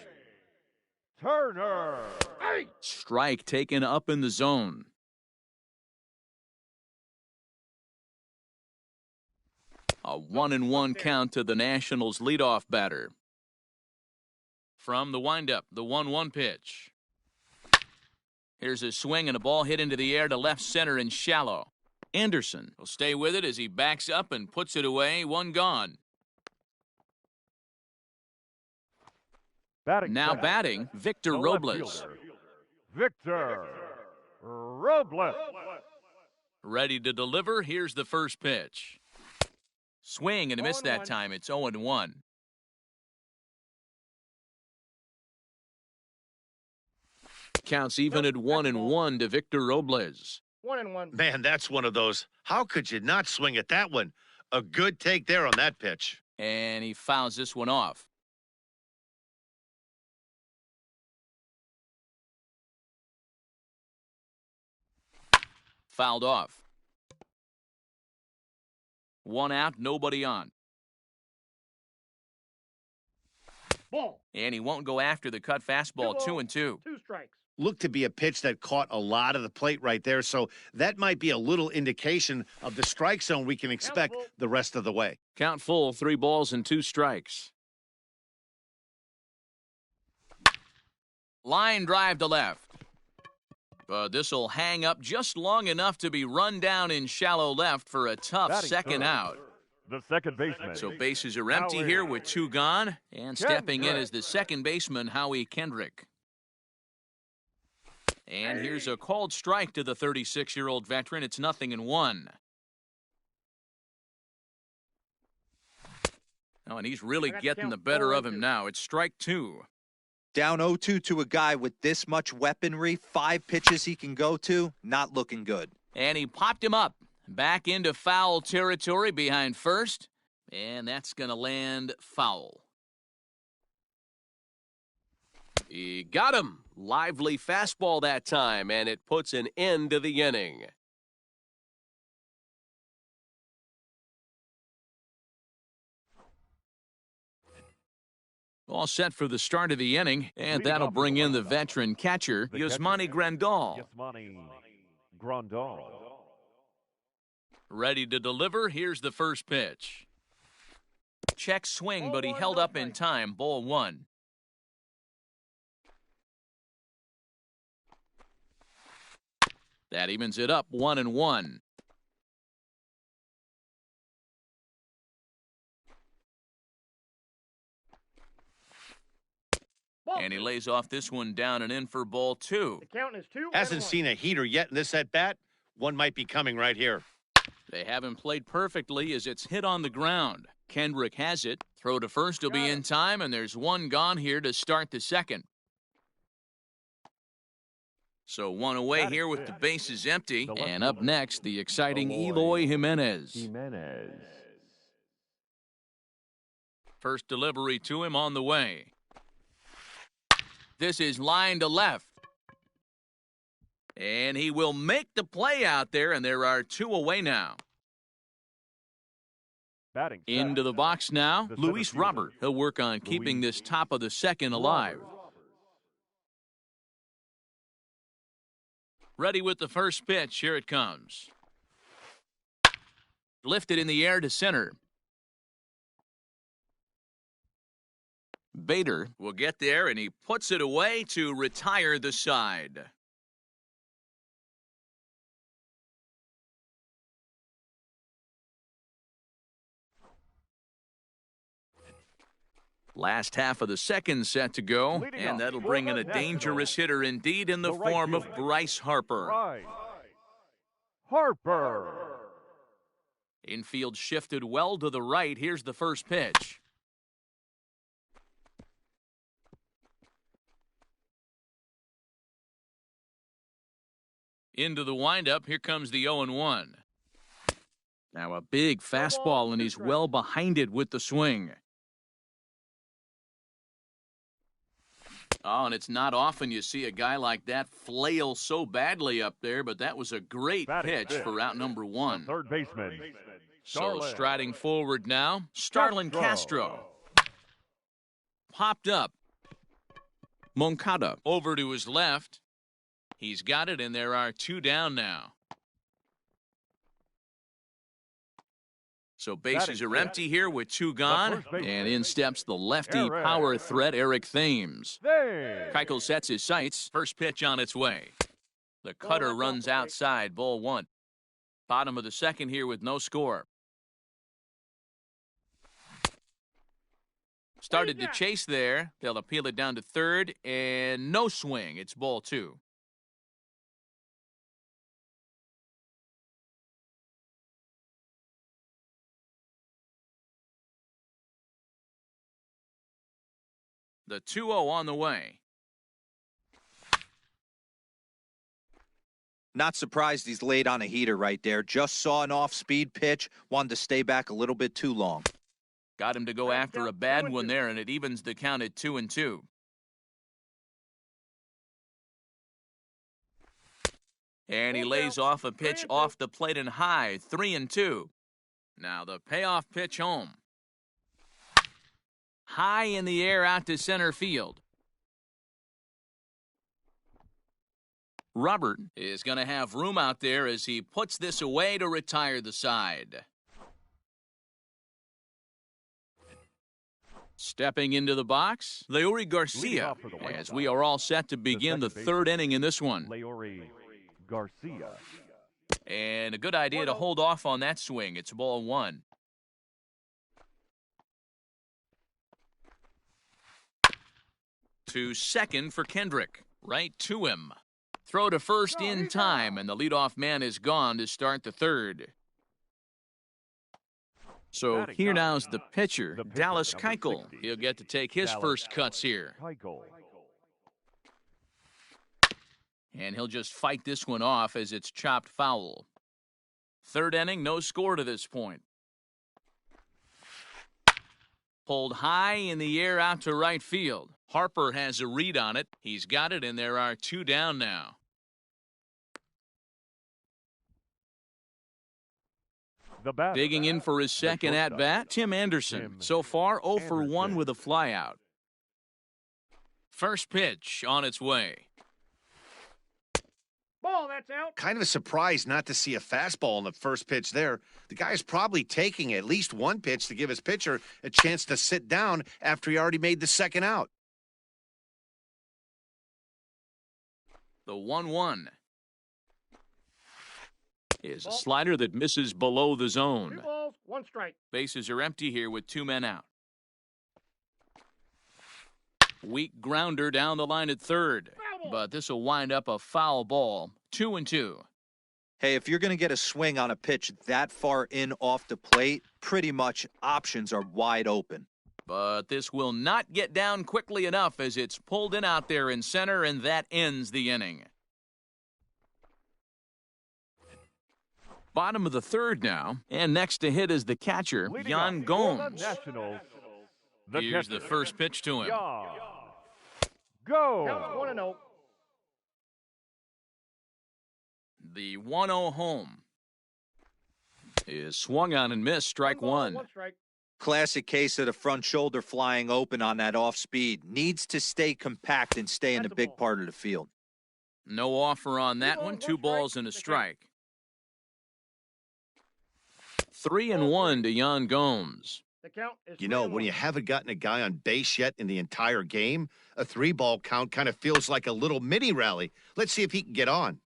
Turner. Strike taken up in the zone. A 1-1 count to the Nationals' leadoff batter. From the windup, the 1-1 pitch. Here's a swing and a ball hit into the air to left center and shallow. Anderson will stay with it as he backs up and puts it away. 1 gone. Batting, Victor Robles. Victor Robles. Ready to deliver. Here's the first pitch. Swing and a miss that time. It's 0-1. Counts even at 1-1 to Victor Robles. 1-1. Man, that's one of those. How could you not swing at that one? A good take there on that pitch. And he fouls this one off. Fouled off. 1 out, nobody on. Ball. And he won't go after the cut fastball, 2-2. 2 strikes. Looked to be a pitch that caught a lot of the plate right there, so that might be a little indication of the strike zone we can expect the rest of the way. Count full, 3 balls and 2 strikes. Line drive to left. But this will hang up just long enough to be run down in shallow left for a tough Batting second third. out. The second baseman. So bases are empty here with 2 gone. And stepping in is the second baseman, Howie Kendrick. And here's a called strike to the 36-year-old veteran. It's 0-1. Oh, and he's really getting the better of him now. It's strike 2. Down 0-2 to a guy with this much weaponry, 5 pitches he can go to, not looking good. And he popped him up. Back into foul territory behind first. And that's going to land foul. He got him. Lively fastball that time, and it puts an end to the inning. All set for the start of the inning, and that'll bring in the veteran catcher, Yasmani Grandal. Yasmani Grandal. Ready to deliver, here's the first pitch. Check swing, but he held up in time, ball 1. That evens it up, 1-1. And he lays off this one down and in for ball 2. The count is 2. Hasn't seen a heater yet in this at-bat. One might be coming right here. They haven't played perfectly as it's hit on the ground. Kendrick has it. Throw to first will be in time, and there's 1 gone here to start the second. So 1 away here with the bases empty. And up next, the exciting Eloy Jimenez. First delivery to him on the way. This is line to left. And he will make the play out there, and there are 2 away now. Batting Into the box now, Luis Robert. He'll work on keeping this top of the second alive. Ready with the first pitch. Here it comes. Lifted in the air to center. Bader will get there, and he puts it away to retire the side. Last half of the second set to go, and that'll bring in a dangerous hitter indeed in the form of Bryce Harper. Infield shifted well to the right. Here's the first pitch. Into the windup. Here comes the 0-1. Now a big fastball, and he's well behind it with the swing. Oh, and it's not often you see a guy like that flail so badly up there, but that was a great pitch for out number 1. Third baseman. So striding forward now, Starlin Castro. Popped up. Moncada over to his left. He's got it, and there are 2 down now. So bases are empty here with 2 gone, and in steps the lefty power threat, Eric Thames. Keuchel sets his sights. First pitch on its way. The cutter runs outside, ball 1. Bottom of the second here with no score. Started to chase there. They'll appeal it down to third, and no swing. It's ball 2. The 2-0 on the way. Not surprised he's laid on a heater right there. Just saw an off-speed pitch. Wanted to stay back a little bit too long. Got him to go after a bad one there, and it evens the count at 2-2. And he lays off a pitch off the plate and high, 3-2. Now the payoff pitch home. high in the air out to center field. Robert is going to have room out there as he puts this away to retire the side. Stepping into the box, Leury Garcia, as we are all set to begin the third inning in this one. Leury Garcia. And a good idea to hold off on that swing. It's ball one. To second for Kendrick. Right to him. Throw to first in time, and the leadoff man is gone to start the third. So here now's the pitcher, Dallas Keuchel. He'll get to take his first cuts here. Keuchel. And he'll just fight this one off as it's chopped foul. Third inning, no score to this point. Pulled high in the air out to right field. Harper has a read on it. He's got it, and there are two down now. Digging in for his second at-bat, Tim Anderson. So far, 0 for 1 with a flyout. First pitch on its way. Ball, that's out. Kind of a surprise not to see a fastball on the first pitch there. The guy's probably taking at least one pitch to give his pitcher a chance to sit down after he already made the second out. The 1-1 is a slider that misses below the zone. 2 balls, 1 strike. Bases are empty here with 2 men out. Weak grounder down the line at third, but this will wind up a foul ball. 2-2. Hey, if you're going to get a swing on a pitch that far in off the plate, pretty much options are wide open. But this will not get down quickly enough as it's pulled in out there in center, and that ends the inning. Bottom of the third now, and next to hit is the catcher, Yan Gomes. Here's the first pitch to him. Go! Count 1-0. The 1-0 home is swung on and missed, strike 1 ball, one. 1 strike. Classic case of the front shoulder flying open on that off speed. Needs to stay compact and stay in the big part of the field. No offer on that one. 2 balls and a strike. 3-1 to Yan Gomes. The count is You know, 3-1. when you haven't gotten a guy on base yet in the entire game, a 3-ball count kind of feels like a little mini rally. Let's see if he can get on.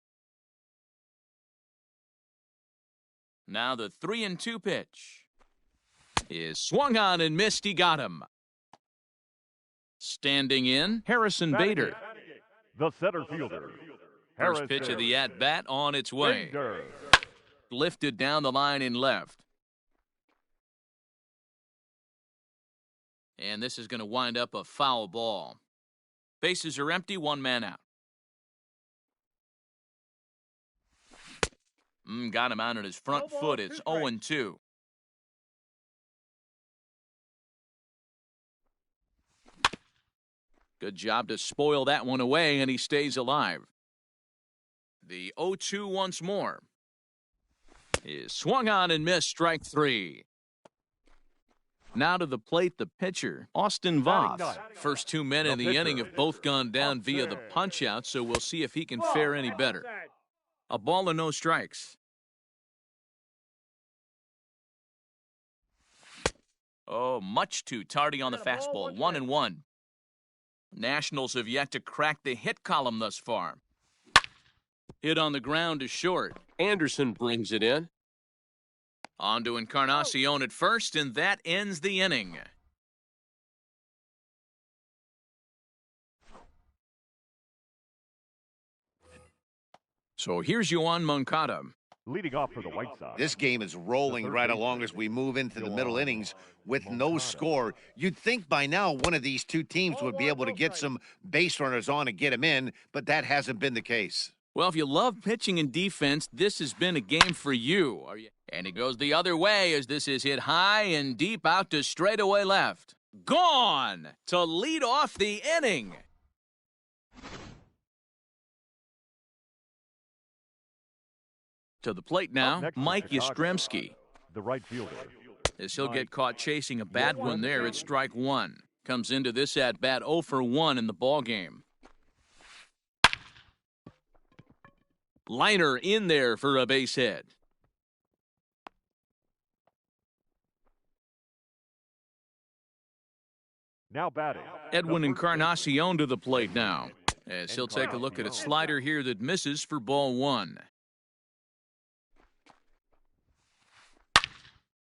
Now the 3-2 pitch is swung on and missed. He got him. Standing in, Harrison Bader. The center fielder. First pitch of the at-bat on its way. Bader. Lifted down the line in left. And this is going to wind up a foul ball. Bases are empty, 1 man out. Got him out on his front foot. It's 0-2. Good job to spoil that one away, and he stays alive. The 0-2 once more is swung on and missed, strike 3. Now to the plate, the pitcher, Austin Voth. First 2 men in the inning have both gone down via the punch-out, so we'll see if he can fare any better. A ball and no strikes. Oh, much too tardy on the fastball. 1-1. Nationals have yet to crack the hit column thus far. Hit on the ground to short. Anderson brings it in. On to Encarnacion at first, and that ends the inning. So here's Yoan Moncada. Leading off for the White Sox. This game is rolling right along as we move into the middle innings with no score. You'd think by now one of these two teams would be able to get some base runners on and get them in, but that hasn't been the case. Well, if you love pitching and defense, this has been a game for you. And it goes the other way as this is hit high and deep out to straightaway left. Gone to lead off the inning. To the plate now, Mike Yastrzemski. The right fielder. As he'll get caught chasing a bad one there, it's strike 1. comes into this at-bat 0 for 1 in the ballgame. Liner in there for a base hit. Now batting. Edwin Encarnacion to the plate now, as he'll take a look at a slider here that misses for ball 1.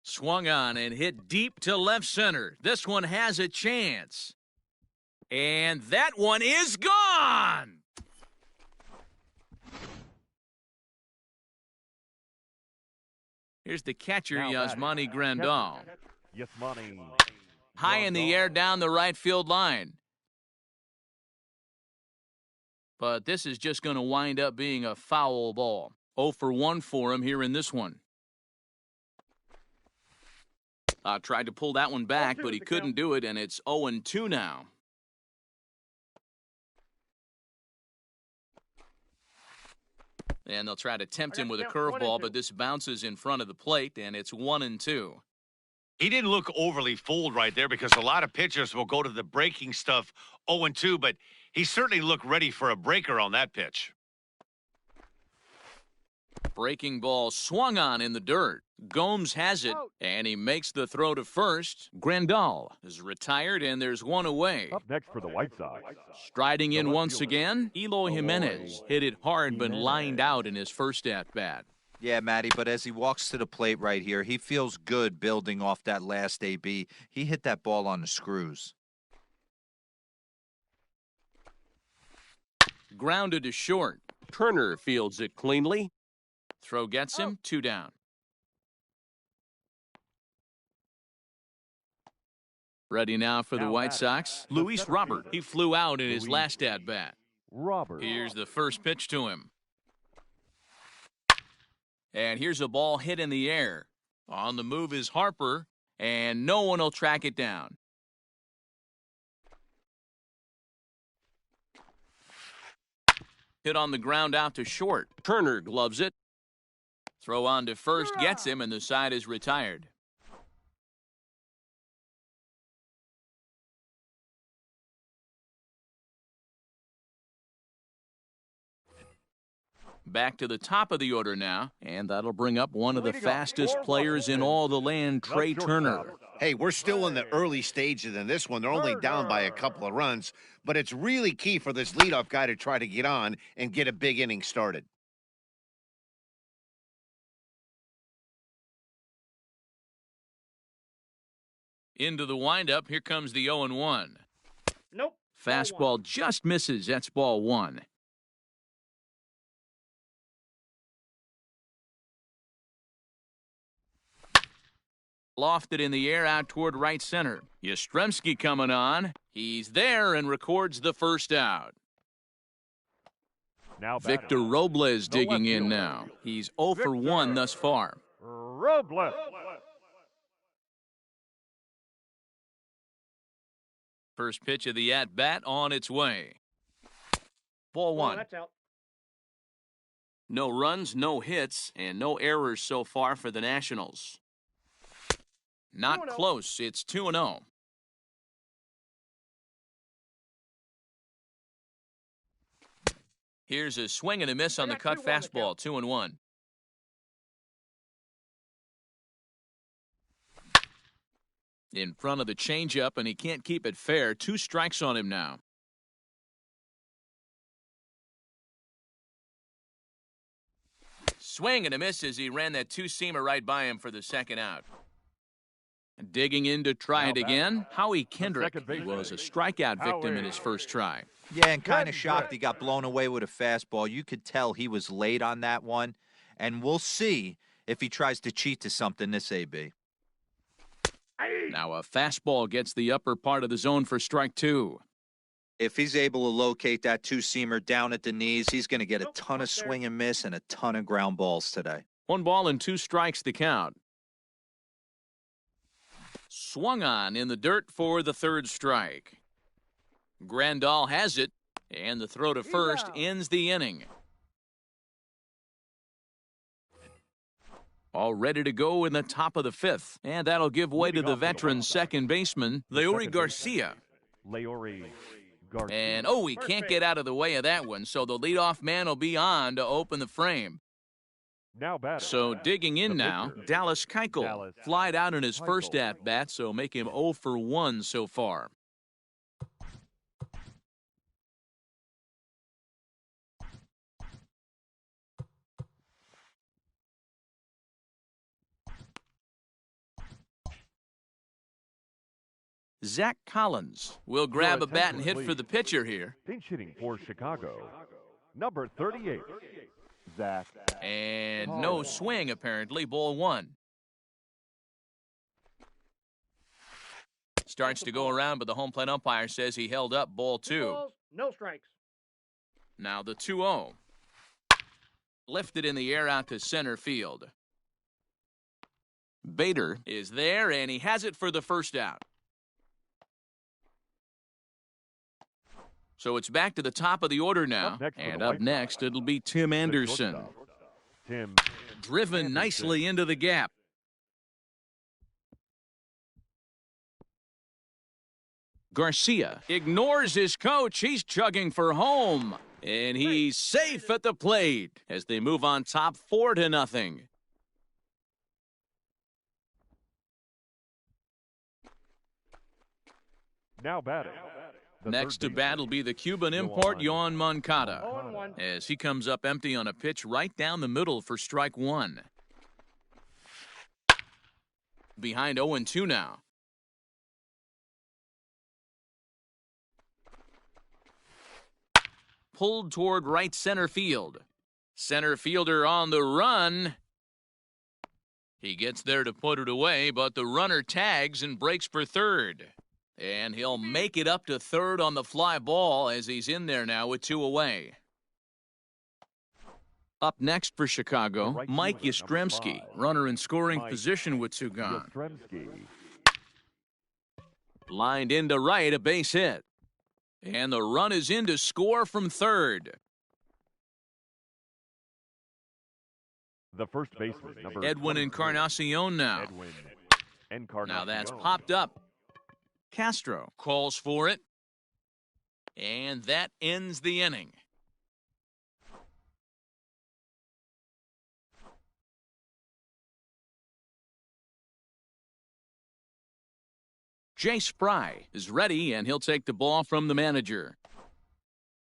Swung on and hit deep to left center. This one has a chance. And that one is gone! Here's the catcher, Yasmani Grandal. Yasmani. High in the air down the right field line. But this is just going to wind up being a foul ball. 0 for 1 for him here in this one. Tried to pull that one back, but he couldn't do it, and it's 0-2 now. And they'll try to tempt him with a curveball, but this bounces in front of the plate, and it's 1-2. He didn't look overly fooled right there because a lot of pitchers will go to the breaking stuff 0-2, but he certainly looked ready for a breaker on that pitch. Breaking ball swung on in the dirt. Gomes has it, and he makes the throw to first. Grandal is retired, and there's one away. Up next for the White Sox. Striding in once again, Eloy Jimenez hit it hard but lined out in his first at-bat. Yeah, Matty, but as he walks to the plate right here, he feels good building off that last AB. He hit that ball on the screws. Grounded to short. Turner fields it cleanly. Throw gets him, 2 down. Ready now for the White Sox, Luis Robert. He flew out in his last at-bat. Robert. Here's the first pitch to him. And here's a ball hit in the air. On the move is Harper, and no one will track it down. Hit on the ground out to short. Turner gloves it. Throw on to first gets him, and the side is retired. Back to the top of the order now, and that'll bring up one of the fastest players in all the land, Trey Turner. Hey, we're still in the early stages in this one. They're only down by a couple of runs, but it's really key for this leadoff guy to try to get on and get a big inning started. Into the windup, here comes the 0-1. Nope. Fastball just misses, that's ball 1. Lofted in the air out toward right center. Yastrzemski coming on. He's there and records the first out. Now Victor Robles digging in now. He's 0 for 1 thus far. Robles. First pitch of the at-bat on its way. Ball 1. That's out. No runs, no hits, and no errors so far for the Nationals. Not close. It's 2-0. Here's a swing and a miss on the cut fastball. 2-1. In front of the changeup, and he can't keep it fair. 2 strikes on him now. Swing and a miss as he ran that 2-seamer right by him for the second out. Digging in to try it again, Howie Kendrick. He was a strikeout victim in his first try. Yeah, and kind of shocked he got blown away with a fastball. You could tell he was late on that one, and we'll see if he tries to cheat to something this AB. Now a fastball gets the upper part of the zone for strike 2. If he's able to locate that 2-seamer down at the knees, he's going to get a ton of swing and miss and a ton of ground balls today. 1 ball and 2 strikes the count. Swung on in the dirt for the 3rd strike. Grandal has it, and the throw to first ends the inning. All ready to go in the top of the 5th, and that'll give way to the veteran second baseman, Leury Garcia. Leori Garcia. And, oh, he can't get out of the way of that one, so the leadoff man will be on to open the frame. Now batting. So digging in The now, pitcher. Dallas Keuchel. Dallas Flied out in his first Keuchel. at-bat, so make him 0 for 1 so far. Zach Collins will grab a bat and hit for the pitcher here. Pinch hitting for Chicago. Number 38. Zach. And no swing, apparently. Ball 1. Starts to go around, but the home plate umpire says he held up ball 2. Balls, no strikes. Now the 2-0. Lifted in the air out to center field. Bader is there, and he has it for the first out. So it's back to the top of the order now. And up next, it'll be Tim Anderson. Tim. Driven Anderson. nicely into the gap. Garcia ignores his coach. He's chugging for home. And he's safe at the plate as they move on top 4-0. Now batting. The Next to third bat will be the Cuban import, Yoan Moncada, 0-1. as he comes up empty on a pitch right down the middle for strike 1. Behind 0-2 now. Pulled toward right center field. Center fielder on the run. He gets there to put it away, but the runner tags and breaks for third. And he'll make it up to third on the fly ball as he's in there now with 2 away. Up next for Chicago, Right Mike fielder, number Yastrzemski, 5. runner in scoring Mike position with 2 gone. Yastrzemski. Lined into right, a base hit. And the run is in to score from third. The first baseman, number Edwin 23. Encarnacion now. Edwin Encarnacion. Now that's popped up. Castro calls for it. And that ends the inning. Jay Spry is ready, and he'll take the ball from the manager.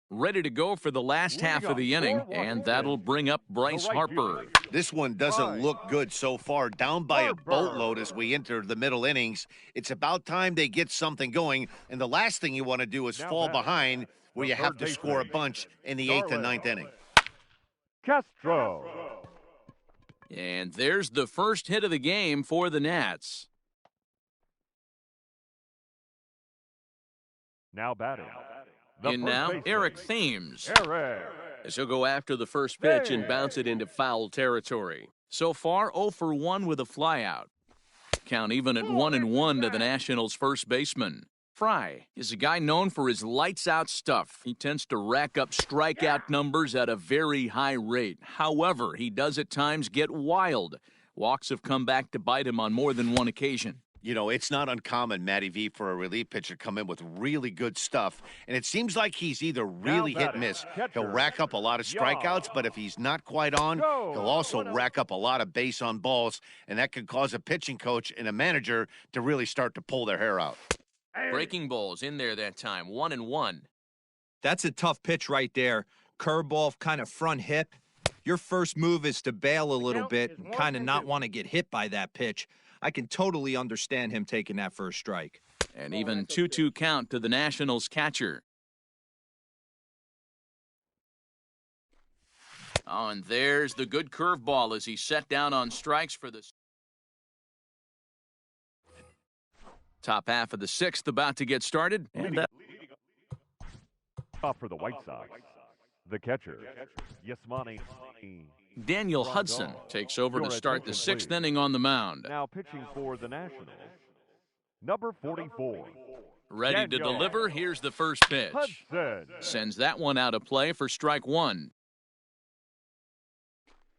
Ready to go for the last half of the inning, and that'll bring up Bryce Harper. This one doesn't look good so far. Down by a boatload as we enter the middle innings. It's about time they get something going, and the last thing you want to do is fall behind where you have to score a bunch in the 8th and 9th inning. Castro. And there's the first hit of the game for the Nats. Now batting. The In first now, baseman, Eric Thames. Eric. As he'll go after the first pitch and bounce it into foul territory. So far, 0 for 1 with a flyout. Count even at 1-1 to the Nationals' first baseman. Fry is a guy known for his lights-out stuff. He tends to rack up strikeout numbers at a very high rate. However, he does at times get wild. Walks have come back to bite him on more than one occasion. You know, it's not uncommon, Matty V, for a relief pitcher to come in with really good stuff. And it seems like he's either really hit and miss. He'll rack up a lot of strikeouts, but if he's not quite on, he'll also rack up a lot of base on balls. And that could cause a pitching coach and a manager to really start to pull their hair out. Breaking balls in there that time, 1-1. That's a tough pitch right there. Curveball, kind of front hip. Your first move is to bail a little bit and kind of not want to get hit by that pitch. I can totally understand him taking that first strike. And even 2-2 count to the Nationals catcher. Oh, and there's the good curveball as he set down on strikes for the top half of the 6th about to get started. And Off for the White Sox. The catcher, Yasmani. Daniel Hudson takes over to start the 6th inning on the mound. Now pitching for the Nationals, number 44. Ready to deliver. Here's the first pitch. Hudson. Sends that one out of play for strike 1.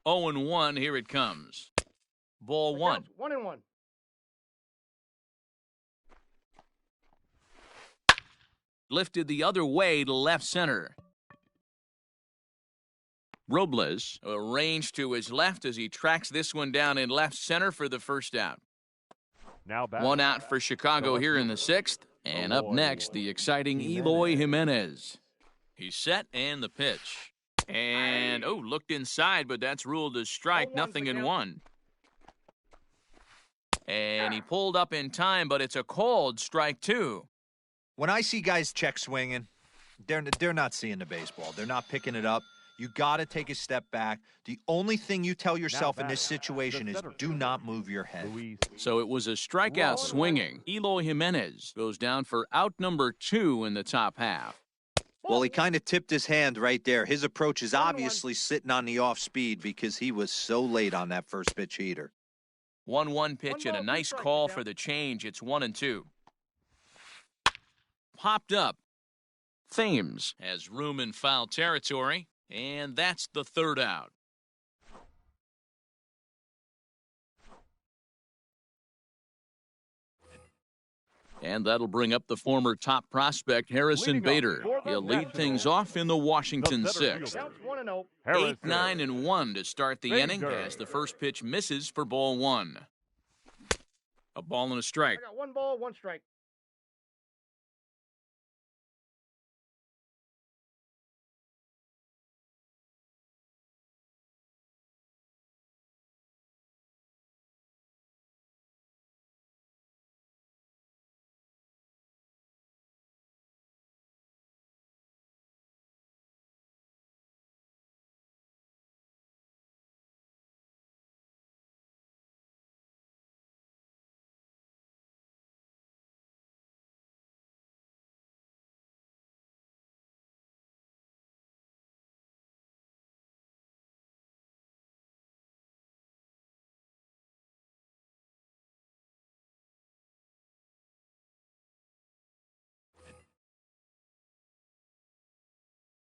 0-1. Here it comes. Ball 1. 1-1. Lifted the other way to left center. Robles arranged to his left as he tracks this one down in left center for the first out. Now back. One out for Chicago here in the sixth. And up next, the exciting Eloy Jimenez. He's set and the pitch. And, looked inside, but that's ruled as strike, 0-1. And he pulled up in time, but it's a called strike 2. When I see guys check swinging, they're not seeing the baseball. They're not picking it up. You got to take a step back. The only thing you tell yourself in this situation is do not move your head. So it was a strikeout swinging. Eloy Jimenez goes down for out number 2 in the top half. Well, he kind of tipped his hand right there. His approach is obviously sitting on the off speed because he was so late on that first pitch heater. 1-1 pitch and a nice call for the change. It's 1-2. Popped up. Thames has room in foul territory, and that's the third out. And that'll bring up the former top prospect, Harrison Bader. He'll lead things off in the Washington sixth. Counts 1-0. 8, 9, and 1 to start the inning as the first pitch misses for ball 1. A ball and a strike. I got 1 ball, 1 strike.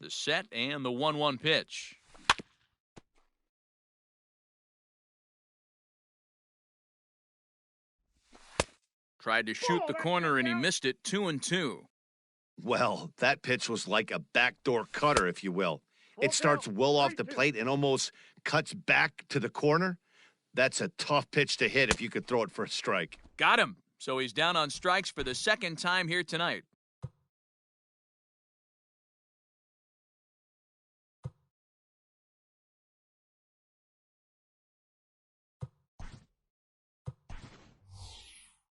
The set and the 1-1 pitch. Tried to shoot the corner and he missed it. 2-2. Well, that pitch was like a backdoor cutter, if you will. It starts well off the plate and almost cuts back to the corner. That's a tough pitch to hit if you could throw it for a strike. Got him. So he's down on strikes for the second time here tonight.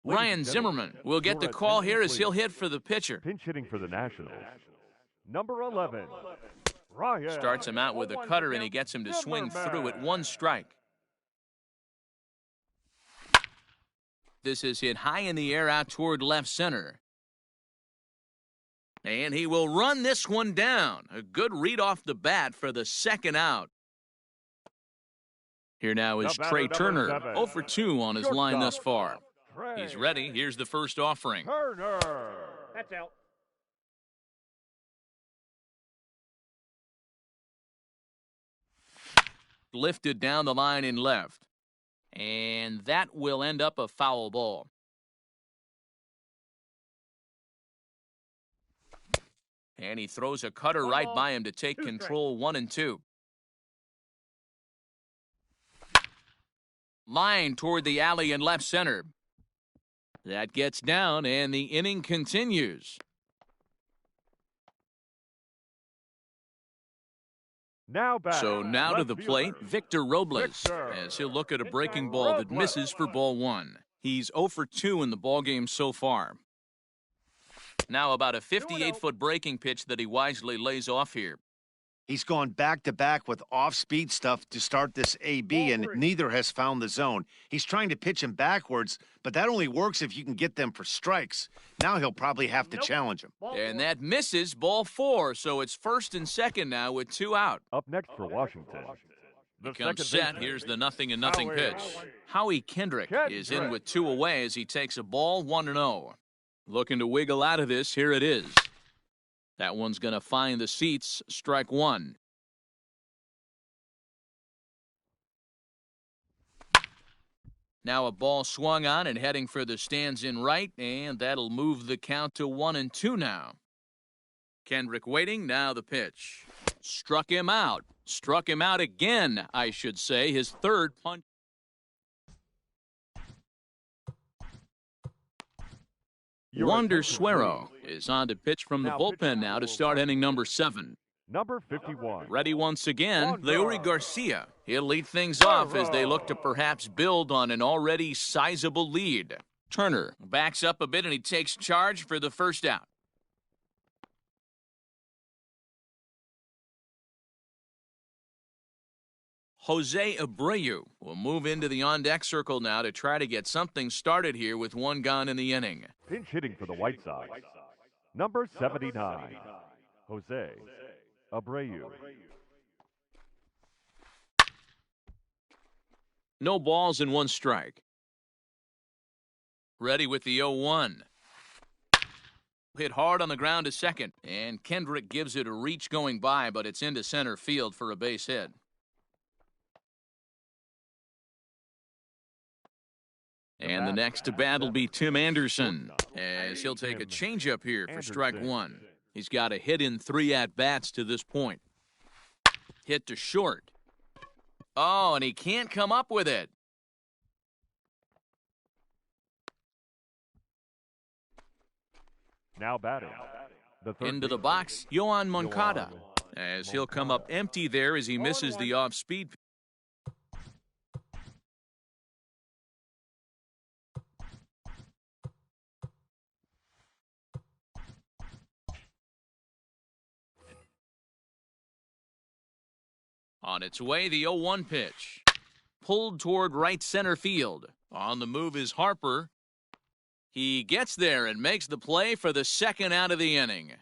Ryan Zimmerman will get the call here as he'll hit for the pitcher. Pinch hitting for the Nationals. Number 11. Ryan. Starts him out with a cutter and he gets him to swing through at 1 strike. This is hit high in the air out toward left center. And he will run this one down. A good read off the bat for the second out. Here now is Trey Turner, 0 for 2 on his line thus far. He's ready. Here's the first offering. Turner. That's out. Lifted down the line in left. And that will end up a foul ball. And he throws a cutter right by him to take control. 1-2. Line toward the alley in left center. That gets down, and the inning continues. Now back. So now to the plate, Victor Robles, as he'll look at a breaking ball that misses for ball 1. He's 0 for 2 in the ballgame so far. Now about a 58-foot breaking pitch that he wisely lays off here. He's gone back-to-back with off-speed stuff to start this AB, and neither has found the zone. He's trying to pitch him backwards, but that only works if you can get them for strikes. Now he'll probably have to challenge him. And that misses ball 4, so it's first and second now with 2 out. Up next for Washington. He comes set. Here's the 0-0 pitch. Howie Kendrick is in with 2 away as he takes a ball 1-0. Looking to wiggle out of this. Here it is. That one's going to find the seats. Strike 1. Now a ball swung on and heading for the stands in right, and that'll move the count to 1-2 now. Kendrick waiting, now the pitch. Struck him out. Struck him out again, I should say. His third punch. Wander Suero is on to pitch from the bullpen now to start inning number 7. Number 51. Ready once again, Leury Garcia. He'll lead things off as they look to perhaps build on an already sizable lead. Turner backs up a bit and he takes charge for the first out. Jose Abreu will move into the on-deck circle now to try to get something started here with one gone in the inning. Pinch hitting for the White Sox. Number 79. Jose Abreu. No balls and one strike. Ready with the 0-1. Hit hard on the ground to second, and Kendrick gives it a reach going by, but it's into center field for a base hit. And the next to bat will be Tim Anderson, as he'll take a changeup here for strike 1. He's got a hit in 3 at-bats to this point. Hit to short. Oh, and he can't come up with it. Now batting. Into the box, Yohan Moncada, as he'll come up empty there as he misses the off-speed. On its way, the 0-1 pitch. Pulled toward right center field. On the move is Harper. He gets there and makes the play for the second out of the inning.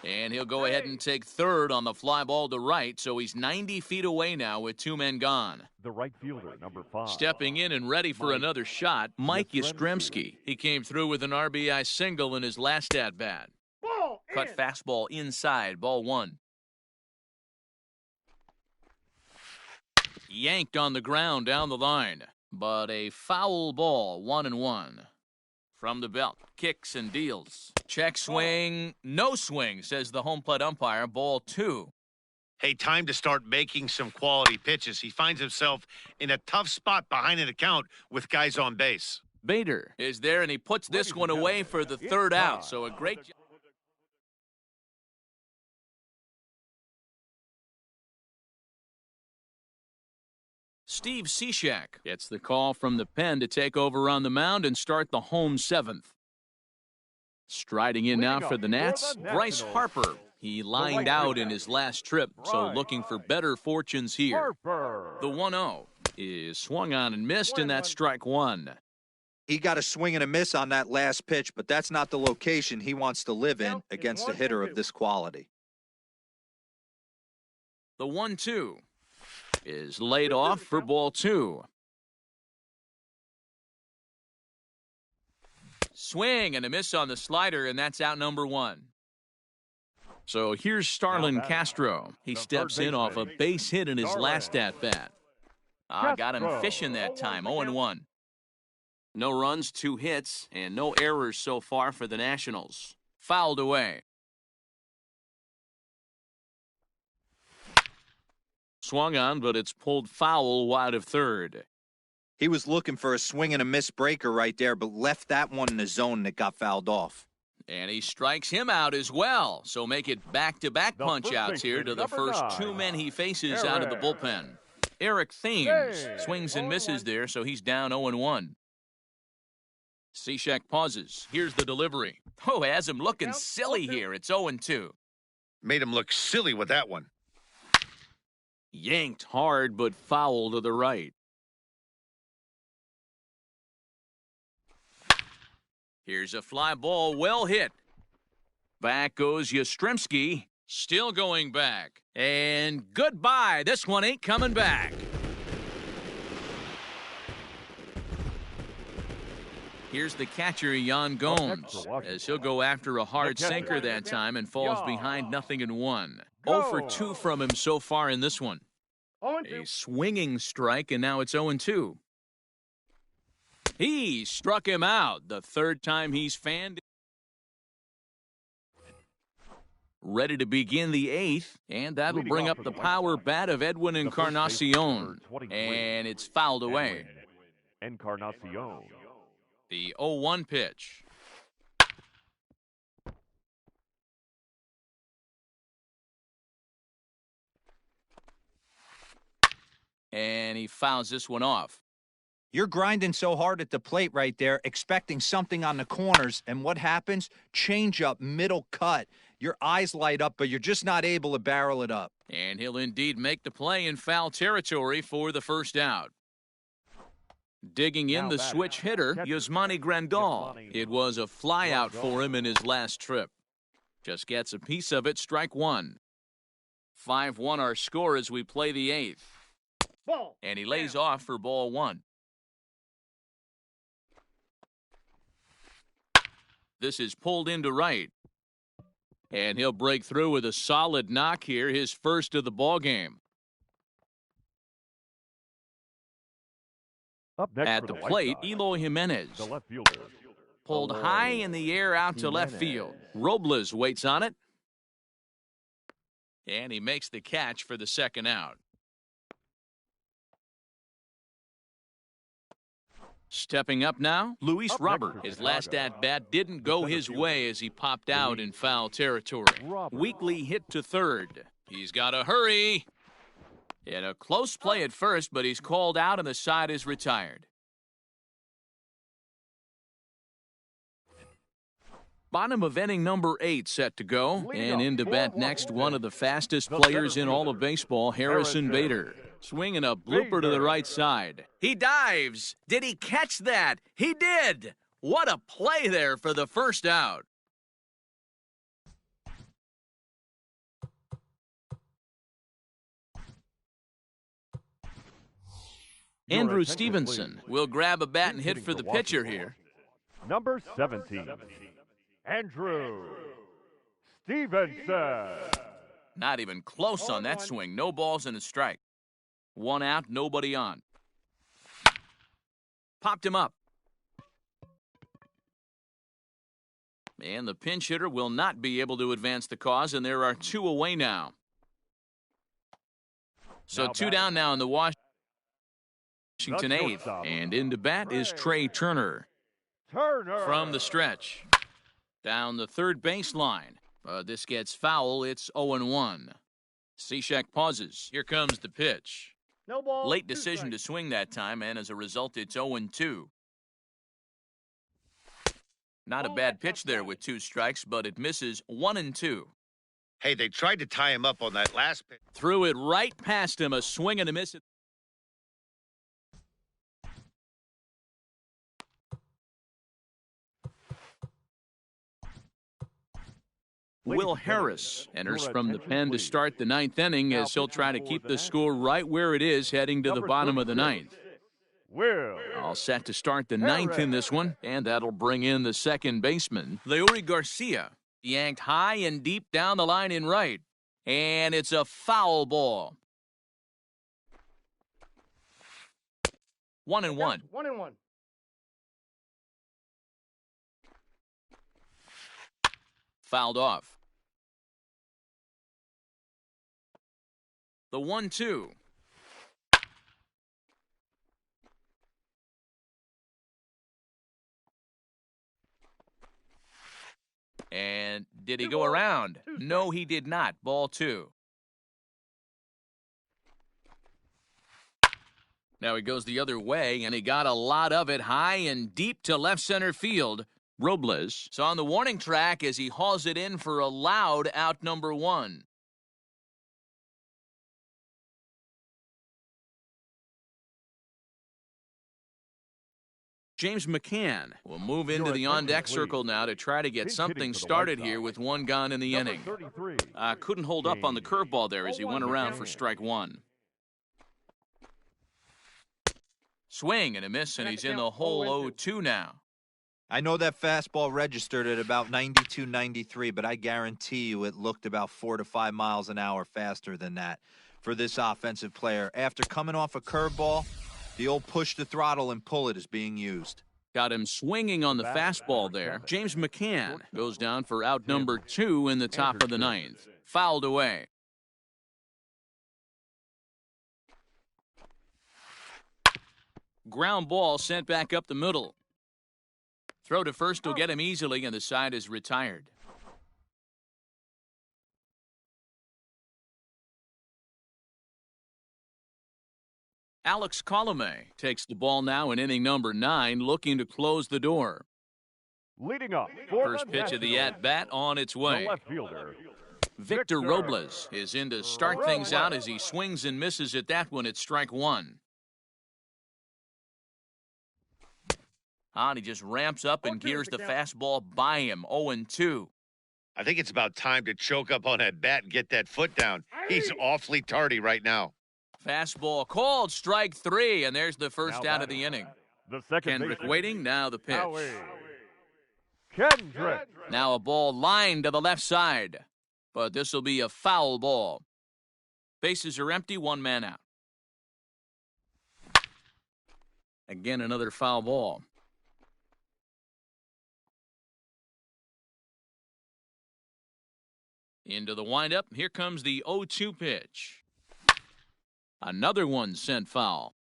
And he'll go ahead and take third on the fly ball to right, so he's 90 feet away now with 2 men gone. The right fielder, number 5. Stepping in and ready for another shot, Mike Yastrzemski. He came through with an RBI single in his last at-bat. Cut fastball inside, ball 1. Yanked on the ground down the line, but a foul ball, 1-1. From the belt, kicks and deals. Check swing, no swing, says the home plate umpire, ball 2. Hey, time to start making some quality pitches. He finds himself in a tough spot behind an count with guys on base. Bader is there, and he puts this one away for the third out, so a great job. Steve Cishek gets the call from the pen to take over on the mound and start the home 7th. Striding in now for the Nats, Bryce Harper. He lined out in his last trip, so looking for better fortunes here. The 1-0 is swung on and missed, and that's strike 1. He got a swing and a miss on that last pitch, but that's not the location he wants to live in against a hitter of this quality. The 1-2 is laid off for ball 2. Swing and a miss on the slider, and that's out number 1. So here's Starlin Castro. He steps in off a base hit in his last at-bat. Got him fishing that time, 0-1. No runs, 2 hits, and no errors so far for the Nationals. Fouled away. Swung on, but it's pulled foul wide of third. He was looking for a swing and a miss breaker right there, but left that one in the zone that got fouled off. And he strikes him out as well. So make it back-to-back punch-outs here to the first 2 men he faces out of the bullpen. Eric Thames swings and misses there, so he's down 0-1. Cishek pauses. Here's the delivery. Oh, has him looking silly here. It's 0-2. Made him look silly with that one. Yanked hard, but foul to the right. Here's a fly ball, well hit. Back goes Yastrzemski, still going back. And goodbye, this one ain't coming back. Here's the catcher, Yan Gomes, as he'll go after a hard sinker that time and falls behind 0-1. 0 for 2 from him so far in this one. A swinging strike, and now it's 0-2. He struck him out the third time he's fanned. ready to begin the 8th, and that'll Leading bring off up for the the White power Sox, bat of Edwin the first base Encarnacion, number 23, and it's fouled away. Encarnacion. The 0-1 pitch. And he fouls this one off. You're grinding so hard at the plate right there, expecting something on the corners, and what happens? Change up, middle cut. Your eyes light up, but you're just not able to barrel it up. And he'll indeed make the play in foul territory for the first out. Digging in Now the batting, switch hitter, catcher, Yasmani Grandal. Yasmani It was a flyout Grandal. for him in his last trip. Just gets a piece of it, strike one. 5-1 our score as we play the 8th. Ball. And he lays off for ball 1. This is pulled into right. And he'll break through with a solid knock here, his first of the ball game. Up next At for the White plate, Sox, Eloy Jimenez. the left fielder. Pulled high in the air out to left field. Robles waits on it. And he makes the catch for the second out. Stepping up now, Luis Up next Robert. for His Chicago, last at-bat didn't go center his fielder, way as he popped out Luis in foul territory. Robert. Weakly hit to third. He's got to hurry. In a close play at first, but he's called out and the side is retired. Bottom of inning number 8 set to go. And in to bat next, one of the fastest players in all of baseball, Harrison Bader. Swinging a blooper to the right side. He dives. Did he catch that? He did. What a play there for the first out. Andrew Stevenson will grab a bat and hit for the pitcher here. Number 17, Andrew Stevenson. Not even close on that swing. No balls and a strike. 1 out, nobody on. Popped him up. And the pinch hitter will not be able to advance the cause, and there are 2 away now. So 2 down now in the Washington 8th. And in to bat is Trey Turner. From the stretch. Down the third baseline. This gets foul. It's 0-1. Cishek pauses. Here comes the pitch. No ball. Late 2 decision to strikes. swing that time, and as a result, it's 0-2. Not a bad pitch there with 2 strikes, but it misses 1-2. Hey, they tried to tie him up on that last pitch. Threw it right past him, a swing and a miss. Will Harris enters from the pen to start the 9th inning as he'll try to keep the score right where it is heading to the bottom of the 9th. Will All set to start the 9th in this one, and that'll bring in the second baseman, Leury Garcia. Yanked high and deep down the line in right, and it's a foul ball. 1-1. 1-1. Fouled off. The 1-2. And did he go around? No, he did not. Ball 2. Now he goes the other way, and he got a lot of it high and deep to left center field. Robles is on the warning track as he hauls it in for a loud out number 1. James McCann will move into the on-deck circle now to try to get something started here with 1 gone in the inning. 33, Couldn't hold up on the curveball there as he went around for strike 1. Swing and a miss, and he's in the hole 0-2 now. I know that fastball registered at about 92, 93, but I guarantee you it looked about 4 to 5 miles an hour faster than that for this offensive player. After coming off a curveball, the old push the throttle and pull it is being used. Got him swinging on the fastball there. James McCann goes down for out number 2 in the top of the 9th. Fouled away. Ground ball sent back up the middle. Throw to first will get him easily, and the side is retired. Alex Colomé takes the ball now in inning number 9, looking to close the door. Leading up, First pitch of the at-bat on its way. left fielder, Victor Robles is in to start things out as he swings and misses at that one at strike 1. He just ramps up and gears the fastball by him, 0-2. I think it's about time to choke up on that bat and get that foot down. He's awfully tardy right now. Fastball called, strike 3, and there's the first out of the inning. the second Kendrick baseman, waiting, now the pitch. Howie. Kendrick. Now a ball lined to the left side, but this will be a foul ball. Bases are empty, 1 man out. Again, another foul ball. Into the windup, here comes the 0-2 pitch. Another one sent foul.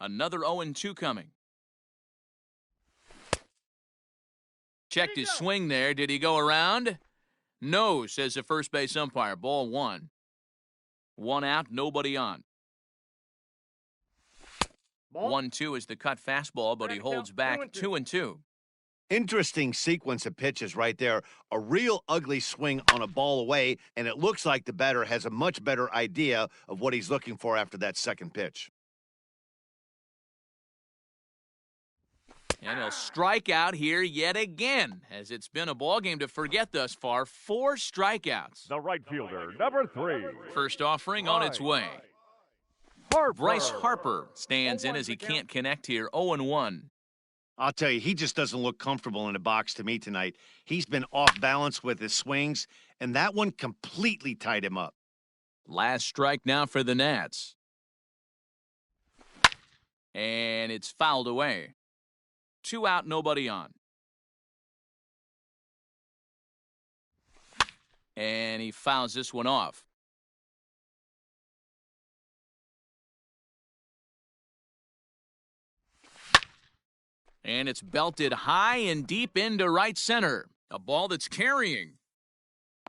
Another 0-2 coming. Checked his swing there. Did he go around? No, says the first base umpire. Ball 1. 1 out, nobody on. 1-2 is the cut fastball, but he holds back 2-2. Interesting sequence of pitches right there. A real ugly swing on a ball away, and it looks like the batter has a much better idea of what he's looking for after that second pitch. And he'll strike out here yet again, as it's been a ball game to forget thus far. 4 strikeouts. The right fielder, number 3. First offering on its way. Harper. Bryce Harper stands in as he can't connect here, 0-1. I'll tell you, he just doesn't look comfortable in the box to me tonight. He's been off balance with his swings, and that one completely tied him up. Last strike now for the Nats. And it's fouled away. 2 out, nobody on. And he fouls this one off. And it's belted high and deep into right center. A ball that's carrying.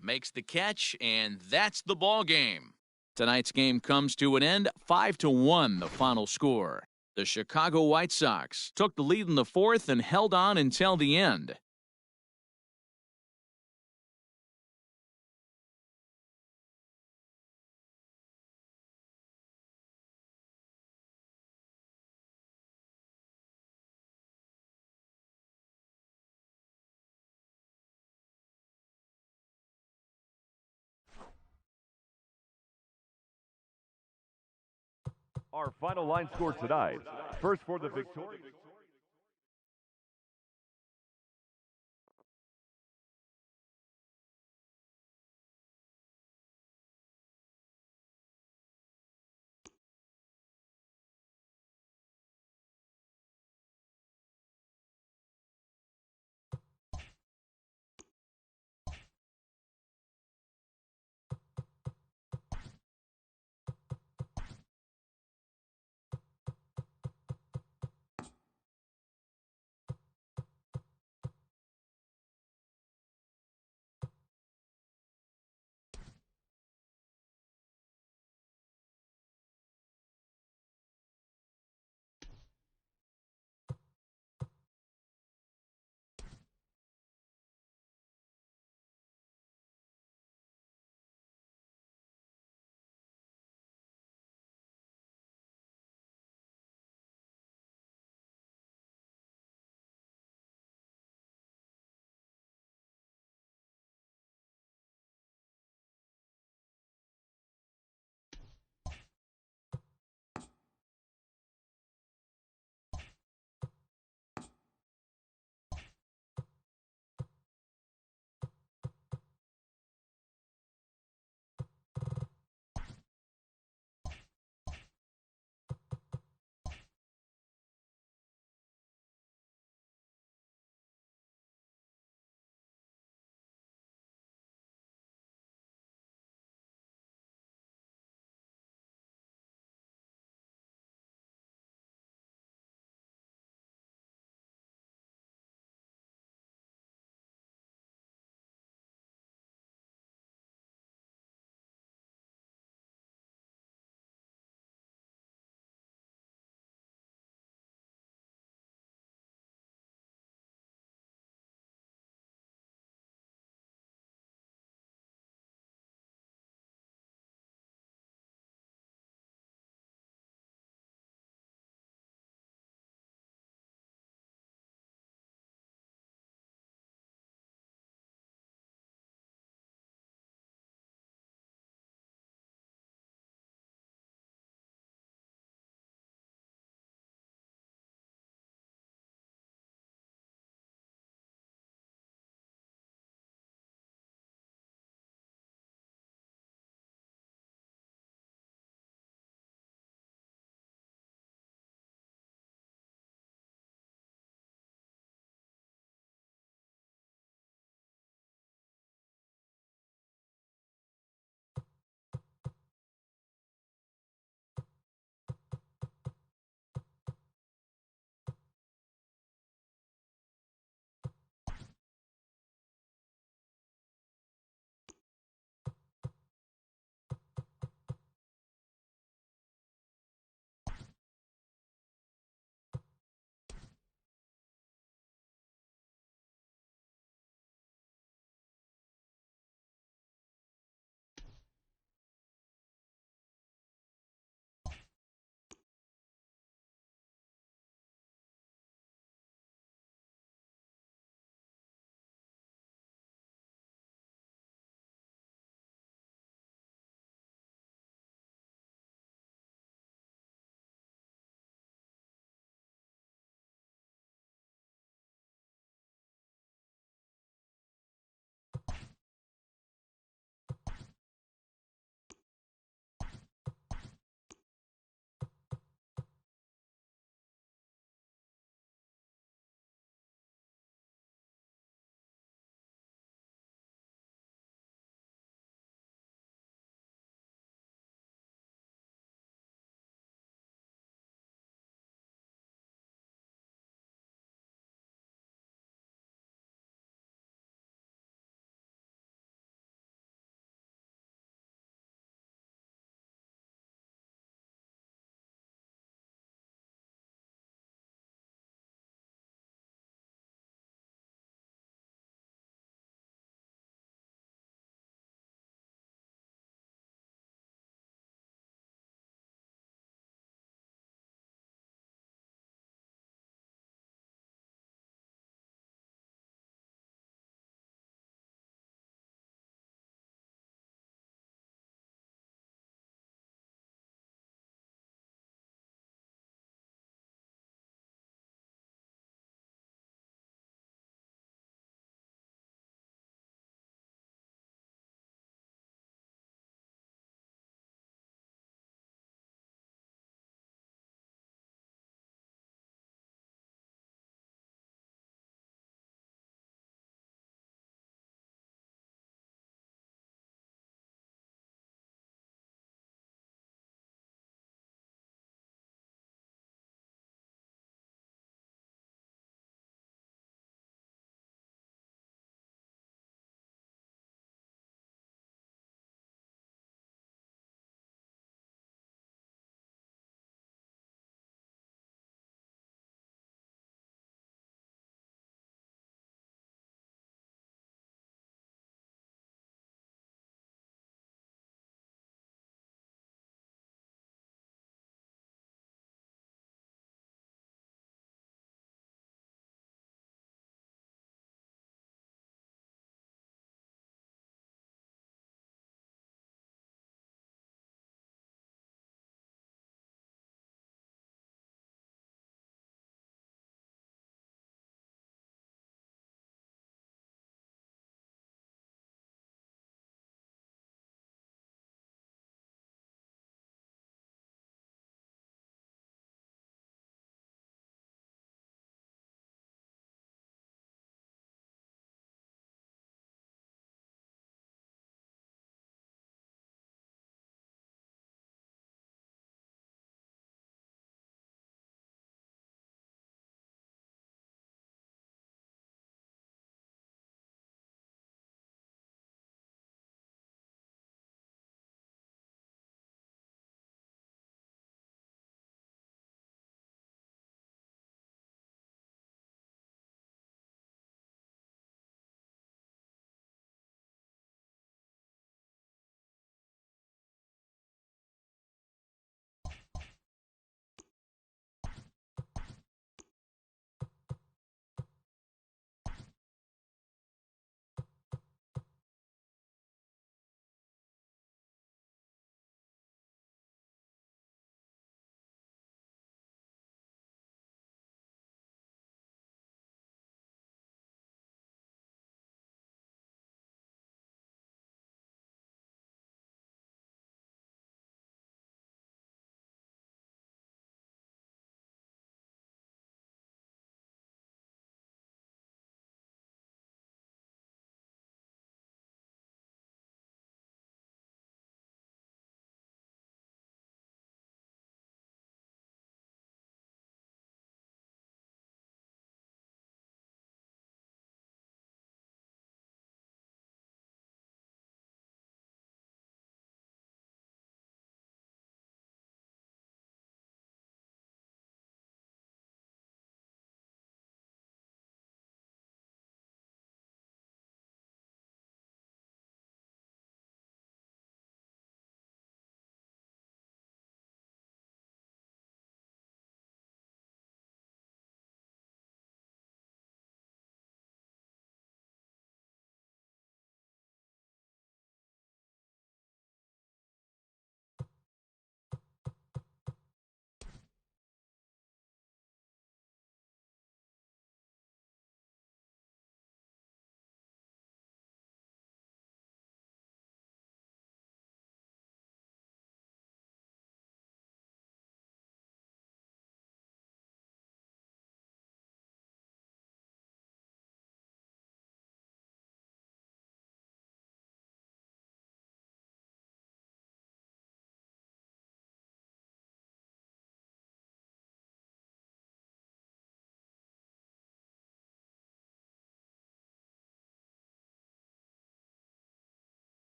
Makes the catch, and that's the ball game. Tonight's game comes to an end, 5-1, the final score. The Chicago White Sox took the lead in the 4th and held on until the end. Our final line score tonight. First for the victorious.